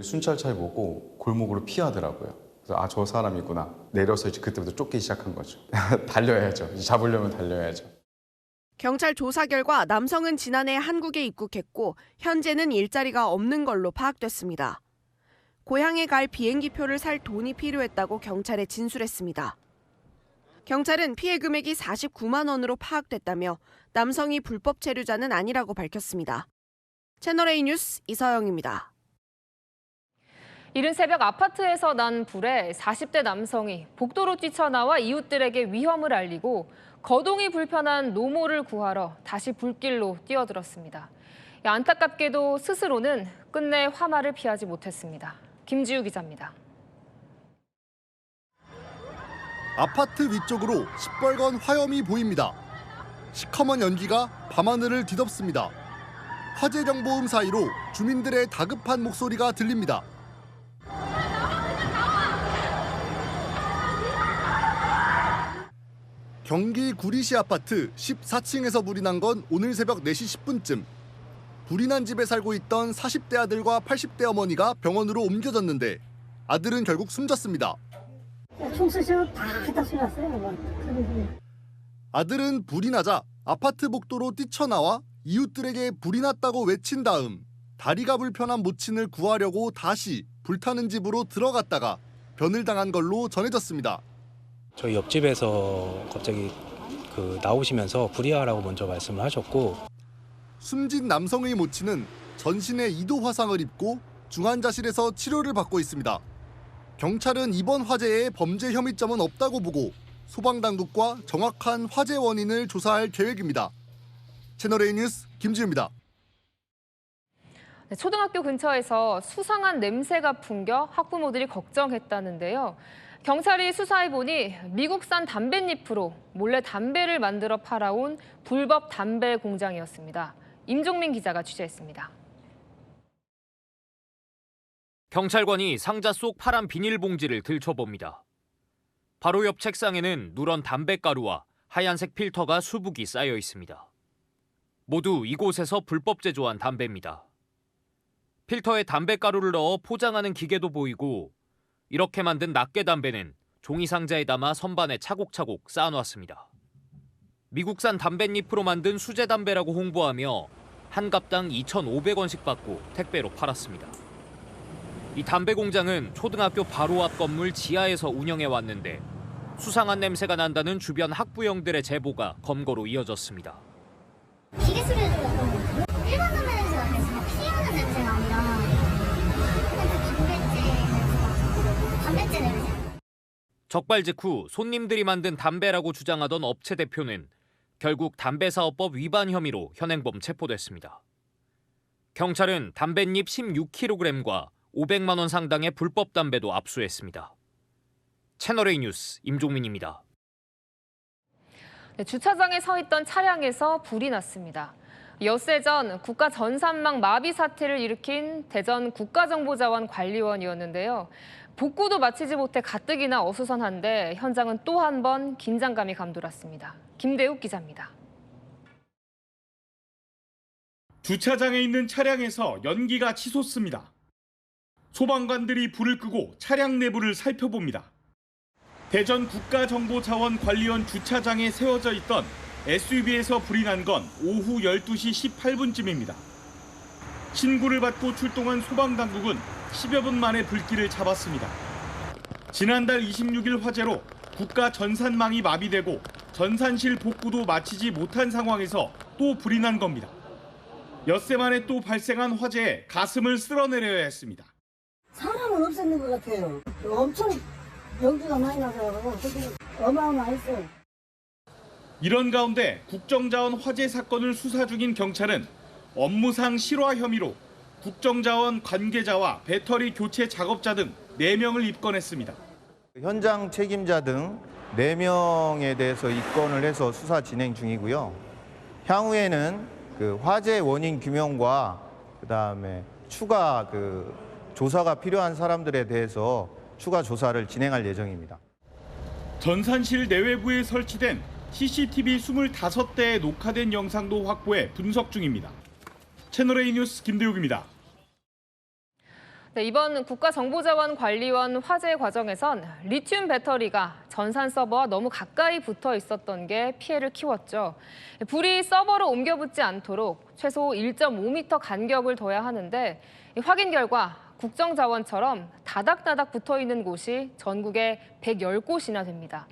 순찰차를 보고 골목으로 피하더라고요. 그래서 저 사람이구나. 내려서 이제 그때부터 쫓기 시작한 거죠. 달려야죠. 잡으려면 달려야죠. 경찰 조사 결과 남성은 지난해 한국에 입국했고 현재는 일자리가 없는 걸로 파악됐습니다. 고향에 갈 비행기표를 살 돈이 필요했다고 경찰에 진술했습니다. 경찰은 피해 금액이 49만 원으로 파악됐다며 남성이 불법 체류자는 아니라고 밝혔습니다. 채널A 뉴스 이서영입니다. 이른 새벽 아파트에서 난 불에 40대 남성이 복도로 뛰쳐나와 이웃들에게 위험을 알리고 거동이 불편한 노모를 구하러 다시 불길로 뛰어들었습니다. 안타깝게도 스스로는 끝내 화마를 피하지 못했습니다. 김지우 기자입니다. 아파트 위쪽으로 시뻘건 화염이 보입니다. 시커먼 연기가 밤하늘을 뒤덮습니다. 화재 경보음 사이로 주민들의 다급한 목소리가 들립니다. 경기 구리시 아파트 14층에서 불이 난 건 오늘 새벽 4시 10분쯤. 불이 난 집에 살고 있던 40대 아들과 80대 어머니가 병원으로 옮겨졌는데 아들은 결국 숨졌습니다. 총 쏘시면 다 쏘였어요. 아들은 불이 나자 아파트 복도로 뛰쳐나와 이웃들에게 불이 났다고 외친 다음 다리가 불편한 모친을 구하려고 다시 불타는 집으로 들어갔다가 변을 당한 걸로 전해졌습니다. 저희 옆집에서 갑자기 나오시면서 불이야라고 먼저 말씀을 하셨고, 숨진 남성의 모친은 전신에 2도 화상을 입고 중환자실에서 치료를 받고 있습니다. 경찰은 이번 화재에 범죄 혐의점은 없다고 보고 소방당국과 정확한 화재 원인을 조사할 계획입니다. 채널A 뉴스 김지우입니다. 초등학교 근처에서 수상한 냄새가 풍겨 학부모들이 걱정했다는데요. 경찰이 수사해보니 미국산 담뱃잎으로 몰래 담배를 만들어 팔아온 불법 담배 공장이었습니다. 임종민 기자가 취재했습니다. 경찰관이 상자 속 파란 비닐봉지를 들춰봅니다. 바로 옆 책상에는 누런 담뱃가루와 하얀색 필터가 수북이 쌓여 있습니다. 모두 이곳에서 불법 제조한 담배입니다. 필터에 담뱃가루를 넣어 포장하는 기계도 보이고 이렇게 만든 낱개 담배는 종이 상자에 담아 선반에 차곡차곡 쌓아놨습니다. 미국산 담뱃잎으로 만든 수제 담배라고 홍보하며 한 갑당 2,500원씩 받고 택배로 팔았습니다. 이 담배 공장은 초등학교 바로 앞 건물 지하에서 운영해 왔는데 수상한 냄새가 난다는 주변 학부형들의 제보가 검거로 이어졌습니다. 기계 수리를 했거든요. 일반 담배 냄새가 아니라 피우는 냄새가 아니라 담배째 냄새. 적발 직후 손님들이 만든 담배라고 주장하던 업체 대표는 결국 담배사업법 위반 혐의로 현행범 체포됐습니다. 경찰은 담뱃잎 16kg과 500만 원 상당의 불법 담배도 압수했습니다. 채널A 뉴스 임종민입니다. 주차장에 서 있던 차량에서 불이 났습니다. 엿새 전 국가 전산망 마비 사태를 일으킨 대전 국가정보자원 관리원이었는데요. 복구도 마치지 못해 가뜩이나 어수선한데 현장은 또 한 번 긴장감이 감돌았습니다. 김대욱 기자입니다. 주차장에 있는 차량에서 연기가 치솟습니다. 소방관들이 불을 끄고 차량 내부를 살펴봅니다. 대전 국가정보자원 관리원 주차장에 세워져 있던 SUV에서 불이 난 건 오후 12시 18분쯤입니다. 신고를 받고 출동한 소방당국은 10여 분 만에 불길을 잡았습니다. 지난달 26일 화재로 국가 전산망이 마비되고 전산실 복구도 마치지 못한 상황에서 또 불이 난 겁니다. 엿새 만에 또 발생한 화재에 가슴을 쓸어내려야 했습니다. 사람은 없었는 것 같아요. 엄청 연기가 많이 나서 어마어마했어요. 이런 가운데 국정자원 화재 사건을 수사 중인 경찰은 업무상 실화 혐의로 국정자원 관계자와 배터리 교체 작업자 등 4명을 입건했습니다. 현장 책임자 등 4명에 대해서 입건을 해서 수사 진행 중이고요. 향후에는 화재 원인 규명과 그다음에 추가 조사가 필요한 사람들에 대해서 추가 조사를 진행할 예정입니다. 전산실 내외부에 설치된 CCTV 25대에 녹화된 영상도 확보해 분석 중입니다. 채널A 뉴스 김대욱입니다. 네, 이번 국가정보자원관리원 화재 과정에선 리튬 배터리가 전산 서버와 너무 가까이 붙어 있었던 게 피해를 키웠죠. 불이 서버로 옮겨 붙지 않도록 최소 1.5m 간격을 둬야 하는데 확인 결과 국정자원처럼 다닥다닥 붙어 있는 곳이 전국에 110곳이나 됩니다.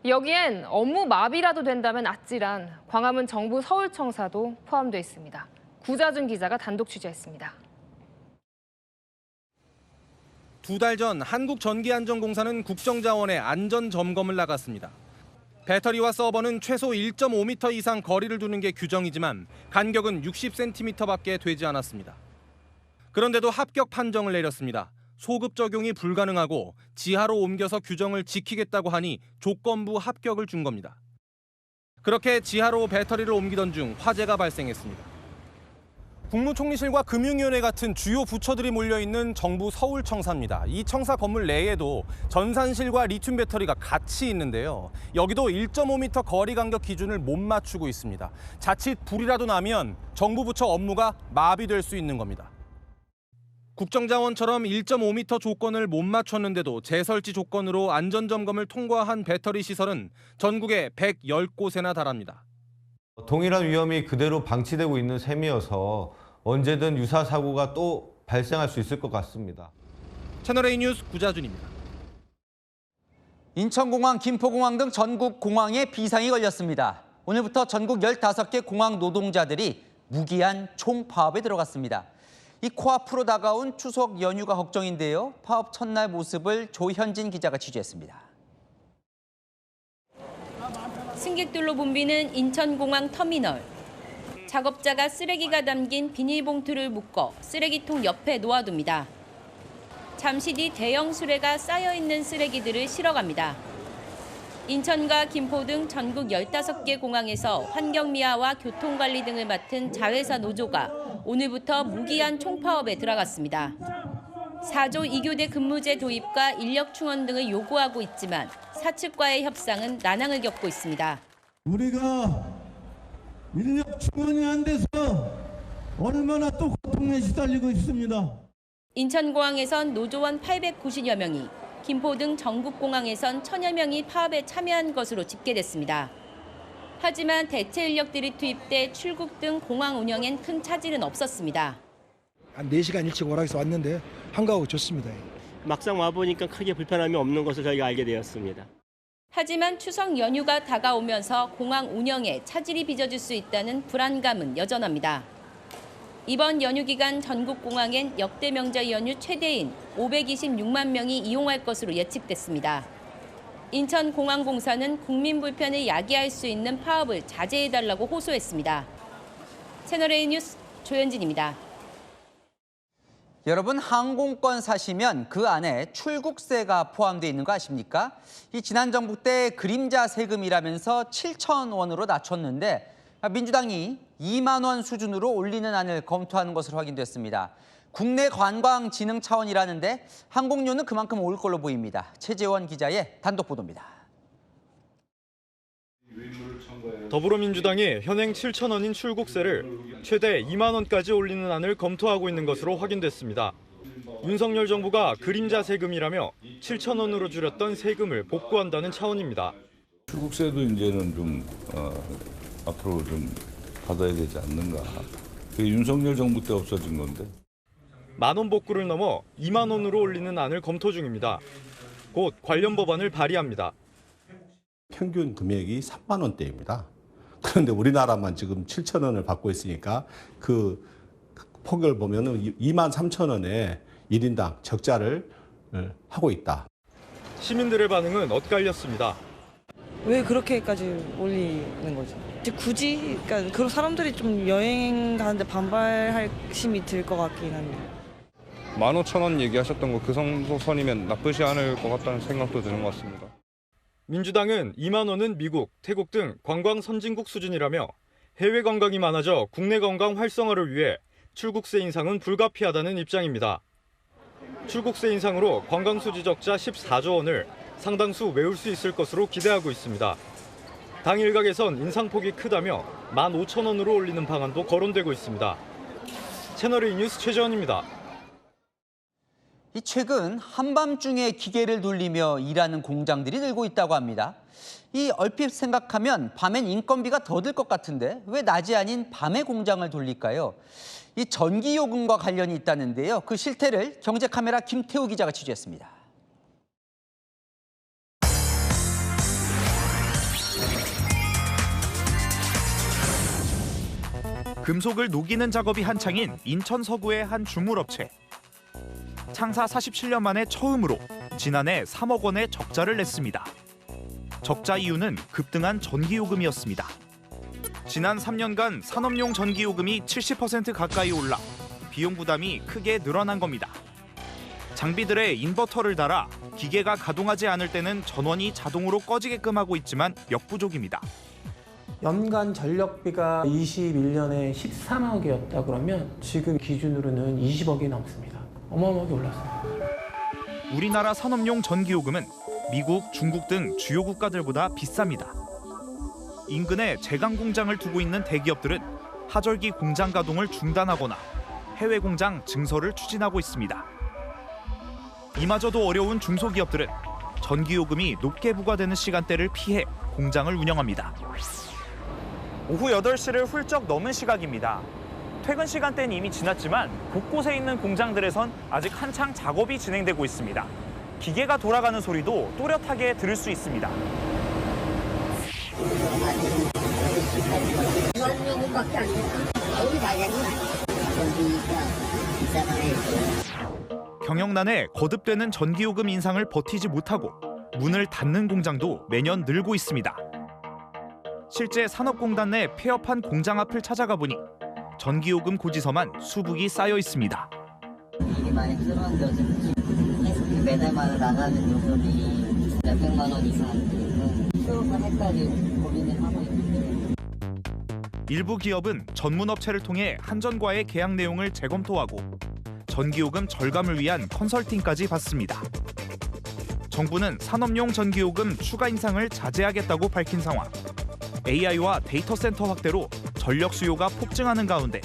여기엔 업무 마비라도 된다면 아찔한 광화문 정부 서울청사도 포함돼 있습니다. 구자준 기자가 단독 취재했습니다. 2달 전 한국전기안전공사는 국정자원에 안전점검을 나갔습니다. 배터리와 서버는 최소 1.5m 이상 거리를 두는 게 규정이지만 간격은 60cm밖에 되지 않았습니다. 그런데도 합격 판정을 내렸습니다. 소급 적용이 불가능하고 지하로 옮겨서 규정을 지키겠다고 하니 조건부 합격을 준 겁니다. 그렇게 지하로 배터리를 옮기던 중 화재가 발생했습니다. 국무총리실과 금융위원회 같은 주요 부처들이 몰려있는 정부 서울청사입니다. 이 청사 건물 내에도 전산실과 리튬 배터리가 같이 있는데요. 여기도 1.5m 거리 간격 기준을 못 맞추고 있습니다. 자칫 불이라도 나면 정부 부처 업무가 마비될 수 있는 겁니다. 국정자원처럼 1.5m 조건을 못 맞췄는데도 재설치 조건으로 안전점검을 통과한 배터리 시설은 전국에 110곳에나 달합니다. 동일한 위험이 그대로 방치되고 있는 셈이어서 언제든 유사 사고가 또 발생할 수 있을 것 같습니다. 채널A 뉴스 구자준입니다. 인천공항, 김포공항 등 전국 공항에 비상이 걸렸습니다. 오늘부터 전국 15개 공항 노동자들이 무기한 총파업에 들어갔습니다. 이 코앞으로 다가온 추석 연휴가 걱정인데요. 파업 첫날 모습을 조현진 기자가 취재했습니다. 승객들로 붐비는 인천공항 터미널. 작업자가 쓰레기가 담긴 비닐봉투를 묶어 쓰레기통 옆에 놓아둡니다. 잠시 뒤 대형 수레가 쌓여있는 쓰레기들을 실어갑니다. 인천과 김포 등 전국 15개 공항에서 환경미화와 교통관리 등을 맡은 자회사 노조가 오늘부터 무기한 총파업에 들어갔습니다. 4조 2교대 근무제 도입과 인력 충원 등을 요구하고 있지만 사측과의 협상은 난항을 겪고 있습니다. 우리가 인력 충원이 안 돼서 얼마나 또 고통에 시달리고 있습니다. 인천공항에선 노조원 890여 명이, 김포 등 전국공항에선 1000여 명이 파업에 참여한 것으로 집계됐습니다. 하지만 대체 인력들이 투입돼 출국 등 공항 운영엔 큰 차질은 없었습니다. 한 4시간 일찍 오라고 해서 왔는데 한가하고 좋습니다. 막상 와보니까 크게 불편함이 없는 것을 저희가 알게 되었습니다. 하지만 추석 연휴가 다가오면서 공항 운영에 차질이 빚어질 수 있다는 불안감은 여전합니다. 이번 연휴 기간 전국 공항엔 역대 명절 연휴 최대인 526만 명이 이용할 것으로 예측됐습니다. 인천공항공사는 국민 불편을 야기할 수 있는 파업을 자제해달라고 호소했습니다. 채널A 뉴스 조현진입니다. 여러분, 항공권 사시면 그 안에 출국세가 포함되어 있는 거 아십니까? 이 지난 정부 때 그림자 세금이라면서 7,000원으로 낮췄는데 민주당이 2만 원 수준으로 올리는 안을 검토하는 것으로 확인됐습니다. 국내 관광 진흥 차원이라는데 항공료는 그만큼 올 걸로 보입니다. 최재원 기자의 단독 보도입니다. 더불어민주당이 현행 7,000원인 출국세를 최대 2만 원까지 올리는 안을 검토하고 있는 것으로 확인됐습니다. 윤석열 정부가 그림자 세금이라며 7,000원으로 줄였던 세금을 복구한다는 차원입니다. 출국세도 이제는 좀 앞으로 좀 받아야 되지 않는가. 그게 윤석열 정부 때 없어진 건데. 만 원 복구를 넘어 2만 원으로 올리는 안을 검토 중입니다. 곧 관련 법안을 발의합니다. 평균 금액이 3만 원대입니다. 그런데 우리나라만 지금 7,000원을 받고 있으니까 그 폭을 보면은 2만 3천 원에 1인당 적자를 하고 있다. 시민들의 반응은 엇갈렸습니다. 왜 그렇게까지 올리는 거죠? 굳이 그러니까 그 사람들이 좀 여행 가는데 반발할 심이 들 것 같긴 한데. 15,000원 얘기하셨던 거 그 정도 선이면 나쁘지 않을 것 같다는 생각도 드는 것 같습니다. 민주당은 2만 원은 미국, 태국 등 관광 선진국 수준이라며 해외 관광이 많아져 국내 관광 활성화를 위해 출국세 인상은 불가피하다는 입장입니다. 출국세 인상으로 관광 수지 적자 14조 원을 상당수 메울 수 있을 것으로 기대하고 있습니다. 당 일각에선 인상폭이 크다며 15,000원으로 올리는 방안도 거론되고 있습니다. 채널A 뉴스 최재원입니다. 이 최근 한밤중에 기계를 돌리며 일하는 공장들이 늘고 있다고 합니다. 이 얼핏 생각하면 밤엔 인건비가 더 들 것 같은데 왜 낮이 아닌 밤에 공장을 돌릴까요? 이 전기요금과 관련이 있다는데요. 그 실태를 경제카메라 김태우 기자가 취재했습니다. 금속을 녹이는 작업이 한창인 인천 서구의 한 주물업체. 창사 47년 만에 처음으로 지난해 3억 원의 적자를 냈습니다. 적자 이유는 급등한 전기요금이었습니다. 지난 3년간 산업용 전기요금이 70% 가까이 올라 비용 부담이 크게 늘어난 겁니다. 장비들에 인버터를 달아 기계가 가동하지 않을 때는 전원이 자동으로 꺼지게끔 하고 있지만 역부족입니다. 연간 전력비가 21년에 13억이었다 그러면 지금 기준으로는 20억이 넘습니다. 어마어마하게 올랐어요. 우리나라 산업용 전기요금은 미국, 중국 등 주요 국가들보다 비쌉니다. 인근에 제강 공장을 두고 있는 대기업들은 하절기 공장 가동을 중단하거나 해외 공장 증설을 추진하고 있습니다. 이마저도 어려운 중소기업들은 전기요금이 높게 부과되는 시간대를 피해 공장을 운영합니다. 오후 8시를 훌쩍 넘은 시각입니다. 퇴근 시간대는 이미 지났지만 곳곳에 있는 공장들에선 아직 한창 작업이 진행되고 있습니다. 기계가 돌아가는 소리도 또렷하게 들을 수 있습니다. 경영난에 거듭되는 전기요금 인상을 버티지 못하고 문을 닫는 공장도 매년 늘고 있습니다. 실제 산업공단 내 폐업한 공장 앞을 찾아가 보니 전기요금 고지서만 수북이 쌓여 있습니다. 이게 많이 줄었는데 계속 매달마다 나가는 요금이 몇백만 원 이상 수억만 헷갈리 고민을 하고 있는데 일부 기업은 전문업체를 통해 한전과의 계약 내용을 재검토하고 전기요금 절감을 위한 컨설팅까지 받습니다. 정부는 산업용 전기요금 추가 인상을 자제하겠다고 밝힌 상황. AI와 데이터 센터 확대로 전력 수요가 폭증하는 가운데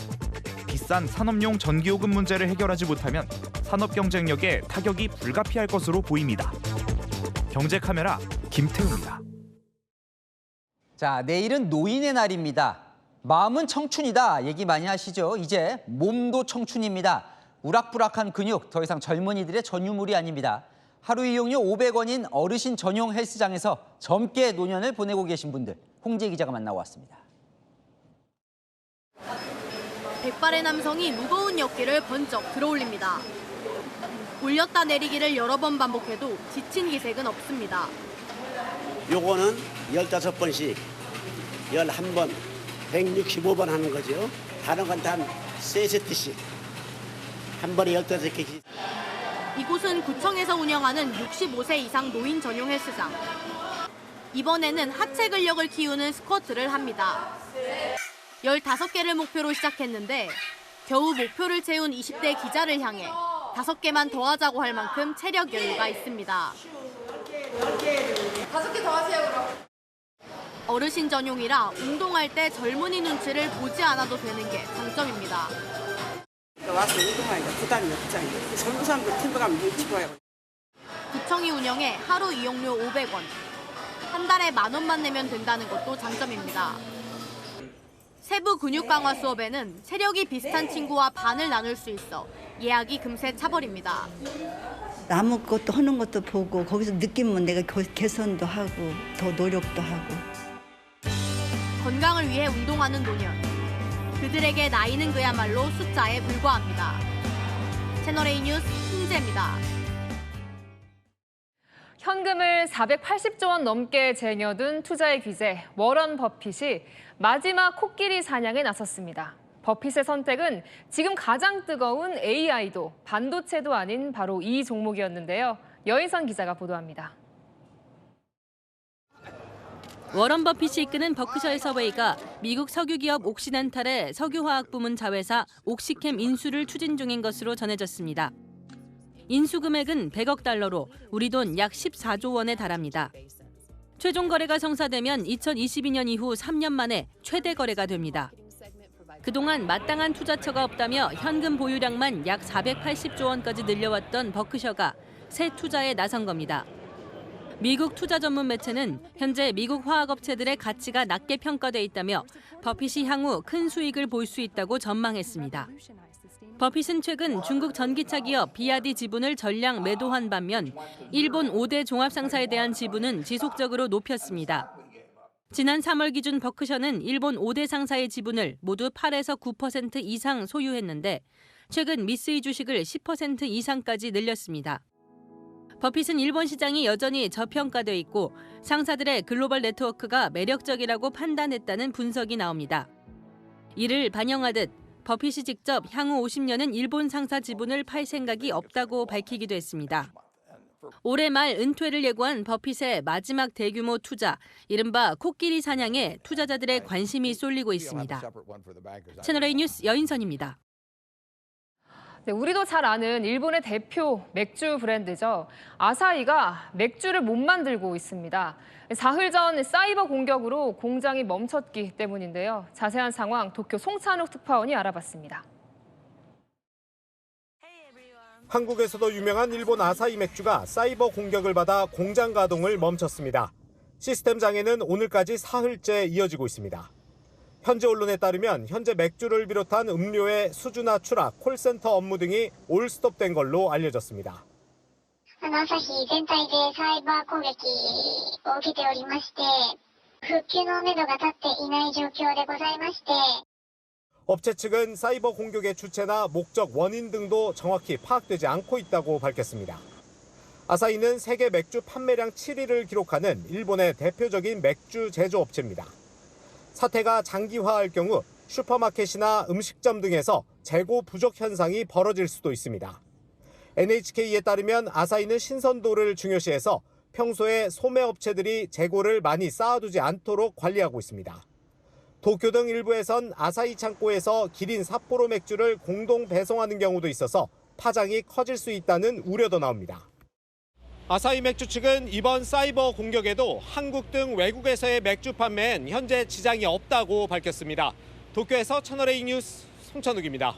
비싼 산업용 전기요금 문제를 해결하지 못하면 산업 경쟁력에 타격이 불가피할 것으로 보입니다. 경제카메라 김태우입니다. 자, 내일은 노인의 날입니다. 마음은 청춘이다 얘기 많이 하시죠. 이제 몸도 청춘입니다. 우락부락한 근육, 더 이상 젊은이들의 전유물이 아닙니다. 하루 이용료 500원인 어르신 전용 헬스장에서 젊게 노년을 보내고 계신 분들, 홍재 기자가 만나고 왔습니다. 백발의 남성이 무거운 어깨를 번쩍 들어올립니다. 올렸다 내리기를 여러 번 반복해도 지친 기색은 없습니다. 요거는 15번씩 11번 165번 하는 거죠. 다른 건 단 3세트씩 한 번에 15개씩. 이곳은 구청에서 운영하는 65세 이상 노인 전용 헬스장. 이번에는 하체 근력을 키우는 스쿼트를 합니다. 15개를 목표로 시작했는데 겨우 목표를 채운 20대 기자를 향해 5개만 더 하자고 할 만큼 체력 여유가 있습니다. 5개 더 하세요, 그럼. 어르신 전용이라 운동할 때 젊은이 눈치를 보지 않아도 되는 게 장점입니다. 와서 운동하니까 부담이 없잖아요. 젊은 사람들 팀 가면 눈치 봐요. 구청이 운영해 하루 이용료 500원. 한 달에 10,000원만 내면 된다는 것도 장점입니다. 세부 근육 강화 수업에는 체력이 비슷한 친구와 반을 나눌 수 있어 예약이 금세 차버립니다. 남의 것도 하는 것도 보고 거기서 느끼면 내가 개선도 하고 더 노력도 하고. 건강을 위해 운동하는 노년. 그들에게 나이는 그야말로 숫자에 불과합니다. 채널A 뉴스 홍재입니다. 현금을 480조 원 넘게 쟁여둔 투자의 귀재 워런 버핏이 마지막 코끼리 사냥에 나섰습니다. 버핏의 선택은 지금 가장 뜨거운 AI도 반도체도 아닌 바로 이 종목이었는데요. 여인선 기자가 보도합니다. 워런 버핏이 이끄는 버크셔 해서웨이가 미국 석유기업 옥시덴탈의 석유화학 부문 자회사 옥시캠 인수를 추진 중인 것으로 전해졌습니다. 인수 금액은 100억 달러로 우리 돈 약 14조 원에 달합니다. 최종 거래가 성사되면 2022년 이후 3년 만에 최대 거래가 됩니다. 그동안 마땅한 투자처가 없다며 현금 보유량만 약 480조 원까지 늘려왔던 버크셔가 새 투자에 나선 겁니다. 미국 투자 전문 매체는 현재 미국 화학업체들의 가치가 낮게 평가돼 있다며 버핏이 향후 큰 수익을 볼 수 있다고 전망했습니다. 버핏은 최근 중국 전기차 기업 비아디 지분을 전량 매도한 반면 일본 5대 종합상사에 대한 지분은 지속적으로 높였습니다. 지난 3월 기준 버크셔는 일본 5대 상사의 지분을 모두 8에서 9% 이상 소유했는데 최근 미쓰이 주식을 10% 이상까지 늘렸습니다. 버핏은 일본 시장이 여전히 저평가돼 있고 상사들의 글로벌 네트워크가 매력적이라고 판단했다는 분석이 나옵니다. 이를 반영하듯 버핏이 직접 향후 50년은 일본 상사 지분을 팔 생각이 없다고 밝히기도 했습니다. 올해 말 은퇴를 예고한 버핏의 마지막 대규모 투자, 이른바 코끼리 사냥에 투자자들의 관심이 쏠리고 있습니다. 채널A 뉴스 여인선입니다. 네, 우리도 잘 아는 일본의 대표 맥주 브랜드죠. 아사히가 맥주를 못 만들고 있습니다. 사흘 전 사이버 공격으로 공장이 멈췄기 때문인데요. 자세한 상황 도쿄 송찬욱 특파원이 알아봤습니다. 한국에서도 유명한 일본 아사히 맥주가 사이버 공격을 받아 공장 가동을 멈췄습니다. 시스템 장애는 오늘까지 사흘째 이어지고 있습니다. 현지 언론에 따르면 현재 맥주를 비롯한 음료의 수주나 추락, 콜센터 업무 등이 올 스톱된 걸로 알려졌습니다. アサヒ全体でサイバー攻撃を受けておりまして、復旧のめどが立っていない状況でございまして、 업체 측은 사이버 공격의 주체나 목적, 원인 등도 정확히 파악되지 않고 있다고 밝혔습니다. 아사히는 세계 맥주 판매량 7위를 기록하는 일본의 대표적인 맥주 제조업체입니다. 사태가 장기화할 경우 슈퍼마켓이나 음식점 등에서 재고 부족 현상이 벌어질 수도 있습니다. NHK에 따르면 아사히는 신선도를 중요시해서 평소에 소매업체들이 재고를 많이 쌓아두지 않도록 관리하고 있습니다. 도쿄 등 일부에선 아사히 창고에서 기린 삿포로 맥주를 공동 배송하는 경우도 있어서 파장이 커질 수 있다는 우려도 나옵니다. 아사히 맥주 측은 이번 사이버 공격에도 한국 등 외국에서의 맥주 판매엔 현재 지장이 없다고 밝혔습니다. 도쿄에서 채널A 뉴스 송찬욱입니다.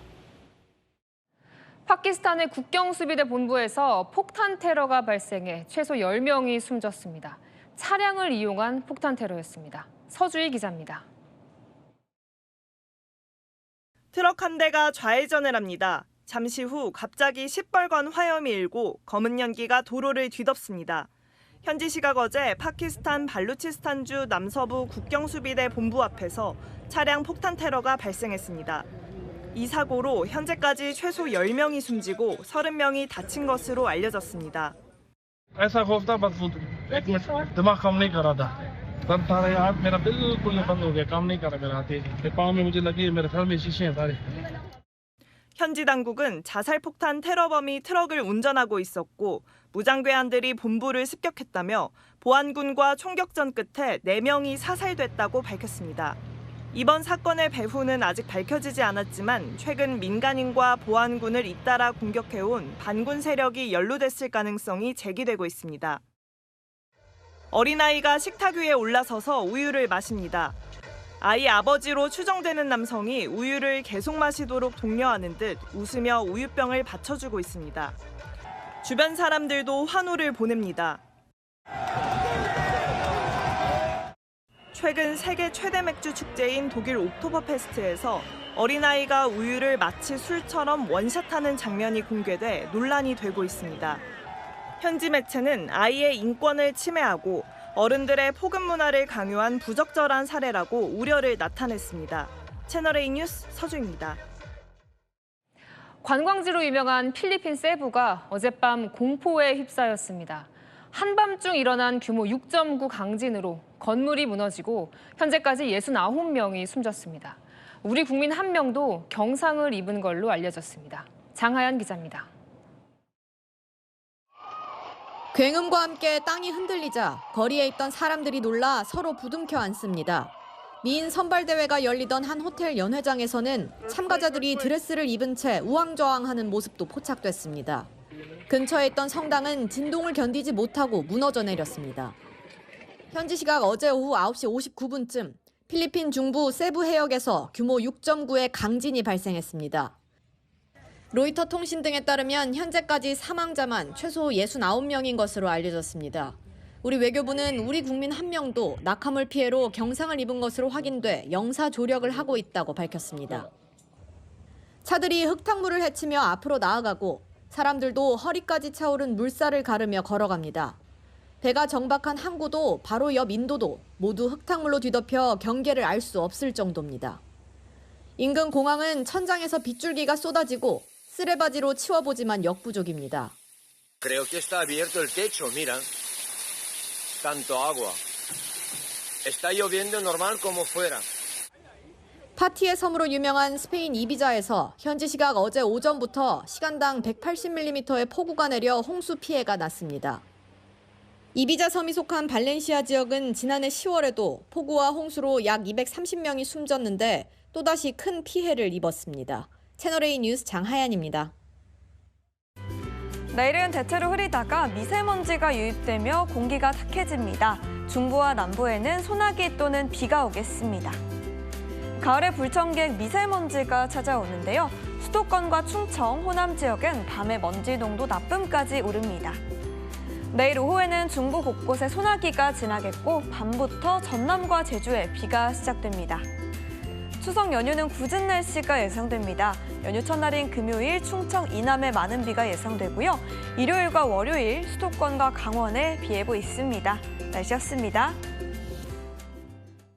파키스탄의 국경수비대 본부에서 폭탄 테러가 발생해 최소 10명이 숨졌습니다. 차량을 이용한 폭탄 테러였습니다. 서주희 기자입니다. 트럭 한 대가 좌회전을 합니다. 잠시 후 갑자기 시뻘건 화염이 일고 검은 연기가 도로를 뒤덮습니다. 현지 시각 어제 파키스탄 발루치스탄주 남서부 국경수비대 본부 앞에서 차량 폭탄 테러가 발생했습니다. 이 사고로 현재까지 최소 10명이 숨지고 30명이 다친 것으로 알려졌습니다. 현지 당국은 자살폭탄 테러범이 트럭을 운전하고 있었고 무장괴한들이 본부를 습격했다며 보안군과 총격전 끝에 4명이 사살됐다고 밝혔습니다. 이번 사건의 배후는 아직 밝혀지지 않았지만 최근 민간인과 보안군을 잇따라 공격해온 반군 세력이 연루됐을 가능성이 제기되고 있습니다. 어린아이가 식탁 위에 올라서서 우유를 마십니다. 아이 아버지로 추정되는 남성이 우유를 계속 마시도록 독려하는 듯 웃으며 우유병을 받쳐주고 있습니다. 주변 사람들도 환호를 보냅니다. 최근 세계 최대 맥주 축제인 독일 옥토버페스트에서 어린아이가 우유를 마치 술처럼 원샷하는 장면이 공개돼 논란이 되고 있습니다. 현지 매체는 아이의 인권을 침해하고 어른들의 폭음 문화를 강요한 부적절한 사례라고 우려를 나타냈습니다. 채널A 뉴스 서주입니다. 관광지로 유명한 필리핀 세부가 어젯밤 공포에 휩싸였습니다. 한밤중 일어난 규모 6.9 강진으로 건물이 무너지고 현재까지 69명이 숨졌습니다. 우리 국민 1명도 경상을 입은 걸로 알려졌습니다. 장하연 기자입니다. 굉음과 함께 땅이 흔들리자 거리에 있던 사람들이 놀라 서로 부둥켜 앉습니다. 미인 선발대회가 열리던 한 호텔 연회장에서는 참가자들이 드레스를 입은 채 우왕좌왕하는 모습도 포착됐습니다. 근처에 있던 성당은 진동을 견디지 못하고 무너져 내렸습니다. 현지 시각 어제 오후 9시 59분쯤 필리핀 중부 세부 해역에서 규모 6.9의 강진이 발생했습니다. 로이터 통신 등에 따르면 현재까지 사망자만 최소 69명인 것으로 알려졌습니다. 우리 외교부는 우리 국민 1명도 낙하물 피해로 경상을 입은 것으로 확인돼 영사 조력을 하고 있다고 밝혔습니다. 차들이 흙탕물을 헤치며 앞으로 나아가고 사람들도 허리까지 차오른 물살을 가르며 걸어갑니다. 배가 정박한 항구도 바로 옆 인도도 모두 흙탕물로 뒤덮여 경계를 알 수 없을 정도입니다. 인근 공항은 천장에서 빗줄기가 쏟아지고 쓰레바지로 치워보지만 역부족입니다. Creo que está abierto el techo, mira. Tanto agua. Está lloviendo normal como fuera. 파티의 섬으로 유명한 스페인 이비자에서 현지 시각 어제 오전부터 시간당 180mm의 폭우가 내려 홍수 피해가 났습니다. 이비자 섬이 속한 발렌시아 지역은 지난해 10월에도 폭우와 홍수로 약 230명이 숨졌는데 또다시 큰 피해를 입었습니다. 채널A 뉴스 장하연입니다. 내일은 대체로 흐리다가 미세먼지가 유입되며 공기가 탁해집니다. 중부와 남부에는 소나기 또는 비가 오겠습니다. 가을의 불청객 미세먼지가 찾아오는데요. 수도권과 충청, 호남 지역은 밤에 먼지 농도 나쁨까지 오릅니다. 내일 오후에는 중부 곳곳에 소나기가 지나겠고 밤부터 전남과 제주에 비가 시작됩니다. 추석 연휴는 궂은 날씨가 예상됩니다. 연휴 첫날인 금요일 충청 이남에 많은 비가 예상되고요. 일요일과 월요일 수도권과 강원에 비 예보 있습니다. 날씨였습니다.